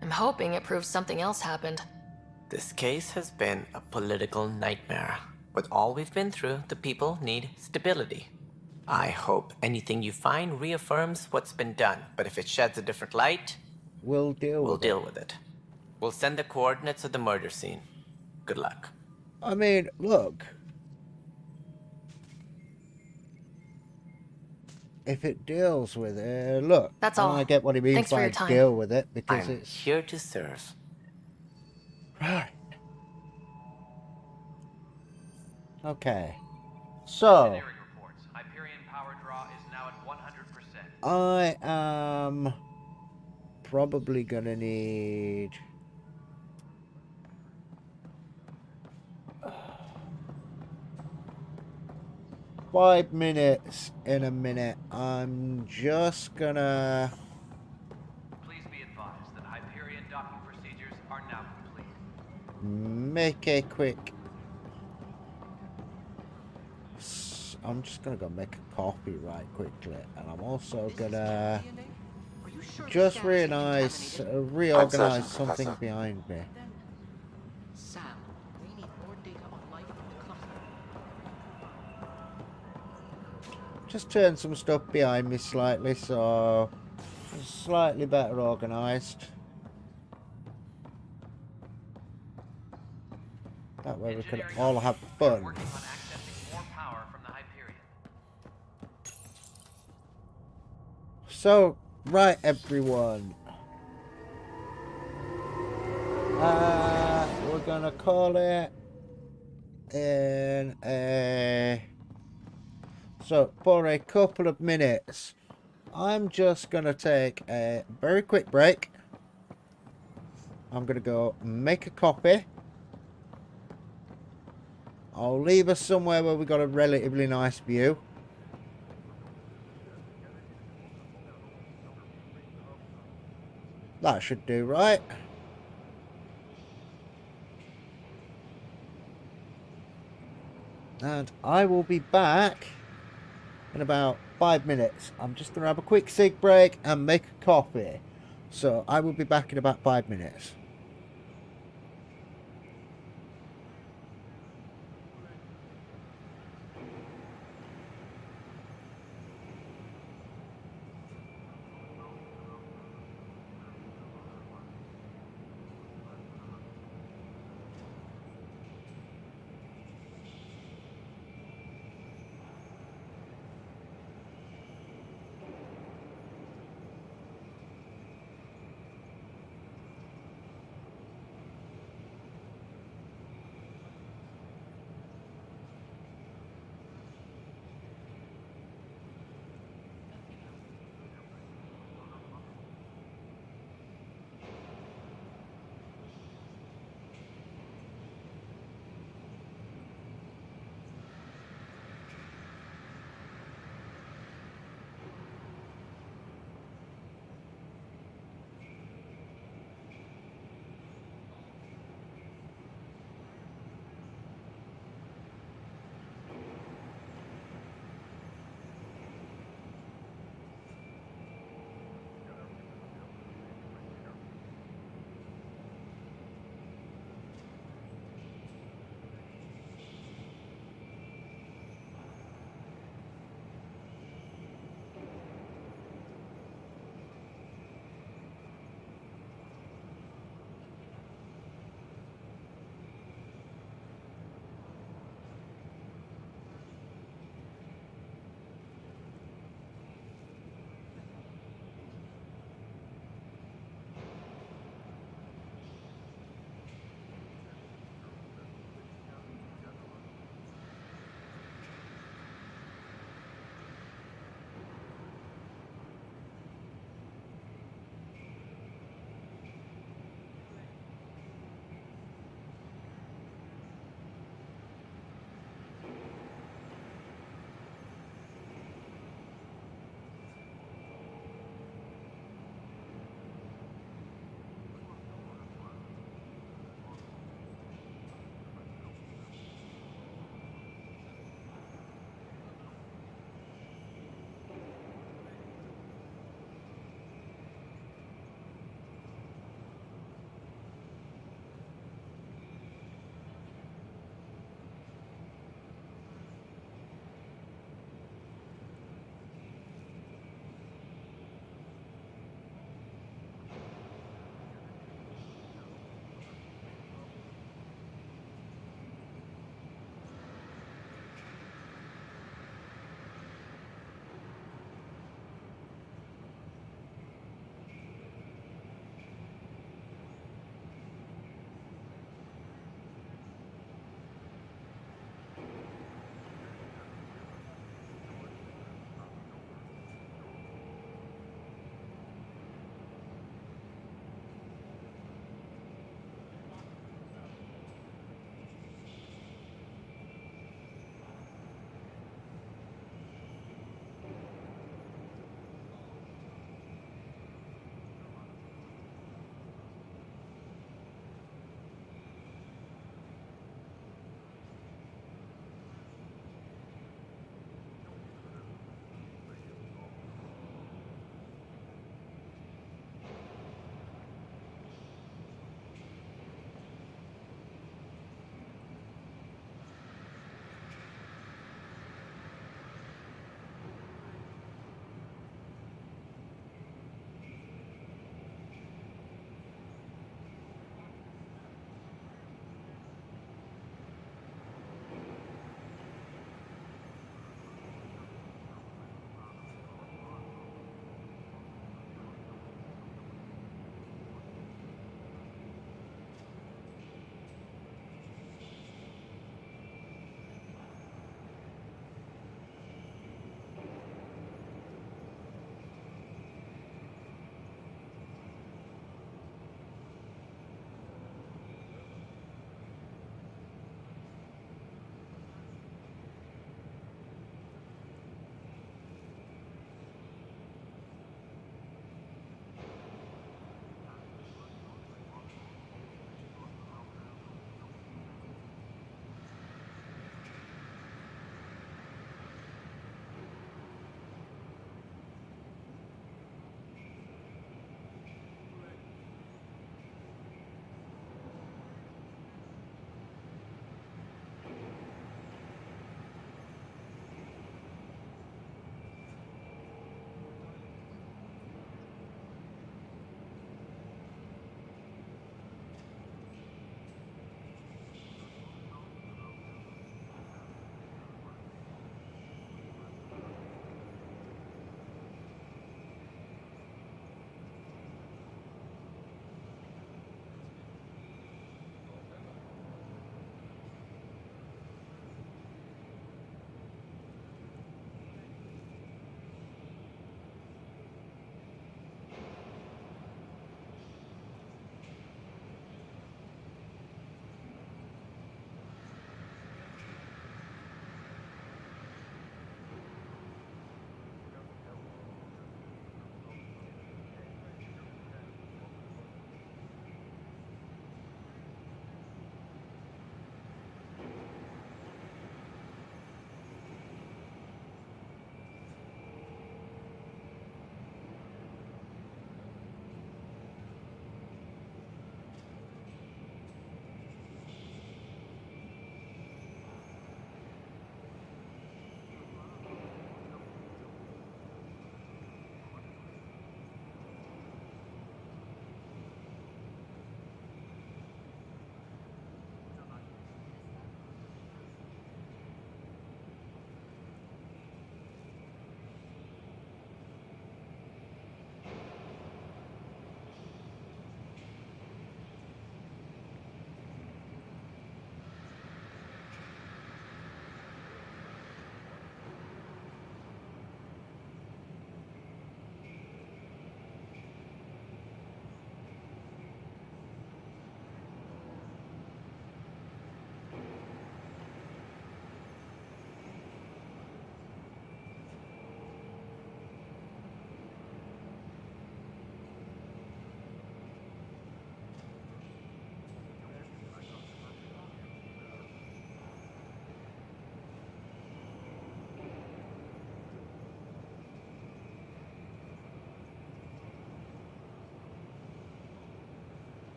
I'm hoping it proves something else happened. This case has been a political nightmare. With all we've been through, the people need stability. I hope anything you find reaffirms what's been done, but if it sheds a different light, we'll deal with it. We'll send the coordinates of the murder scene. Good luck. I mean, look. If it deals with it, look. That's all. I get what he means Thanks for by your time. deal with it, because I'm it's here to serve. right. Okay. So Engineering reports. Hyperion power draw is now at 100%. I am probably gonna need 5 minutes in a minute. I'm just gonna Please be advised that Hyperion docking procedures are now complete. make a quick. I'm just gonna go make a copy right quickly, and I'm also gonna just reorganize something Professor. behind me. Sam, we need more data on life in the cluster. Just turn some stuff behind me slightly, so it's slightly better organized. That way we can all have fun. Working on accessing more power from the Hyperion. So, right everyone. We're gonna call it in a... So, for a couple of minutes, I'm just gonna take a very quick break. I'm gonna go make a copy. I'll leave us somewhere where we got a relatively nice view. That should do, right? And I will be back in about 5 minutes. I'm just going to have a quick cig break and make a coffee. So I will be back in about 5 minutes.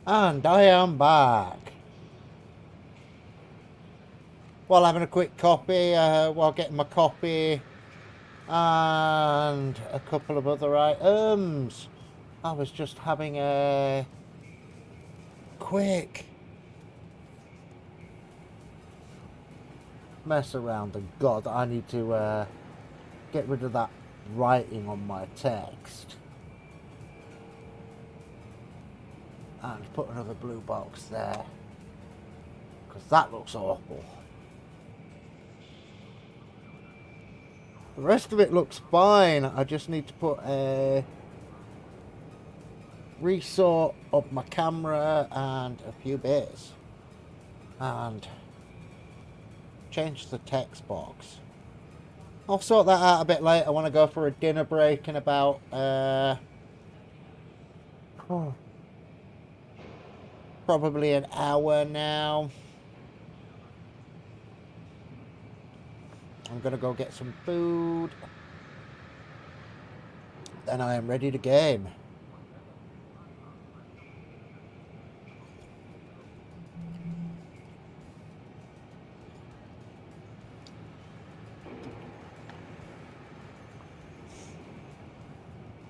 And I am back. While having a quick copy, while getting my copy and a couple of other items, I was just having a quick mess around. And God, I need to get rid of that writing on my text. And put another blue box there, because that looks awful. The rest of it looks fine. I just need to put a resort of my camera and a few bits. And change the text box. I'll sort that out a bit later. I want to go for a dinner break in about probably an hour now. I'm gonna go get some food. Then I am ready to game.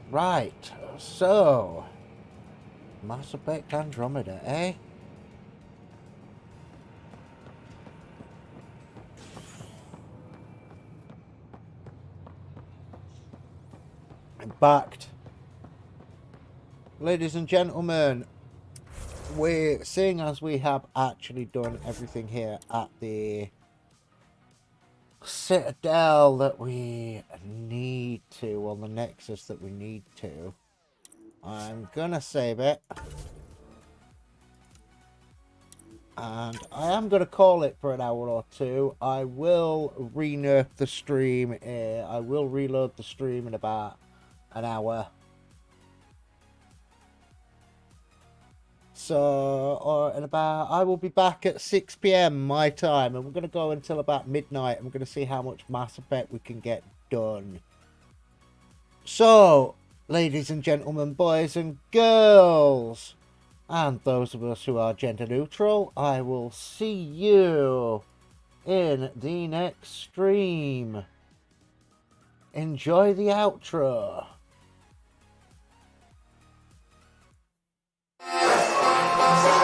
Right, so Mass Effect Andromeda, eh? I'm backed. Ladies and gentlemen, we're seeing as we have actually done everything here at the Citadel that we need to, on the Nexus that we need to. I'm gonna save it. And I am going to call it for an hour or two. I will re-nerf the stream. I will reload the stream in about an hour. So, or in about, I will be back at 6 PM my time. And we're going to go until about midnight. And we're going to see how much Mass Effect we can get done. So, ladies and gentlemen, boys and girls, and those of us who are gender neutral, I will see you in the next stream. Enjoy the outro. Thank you.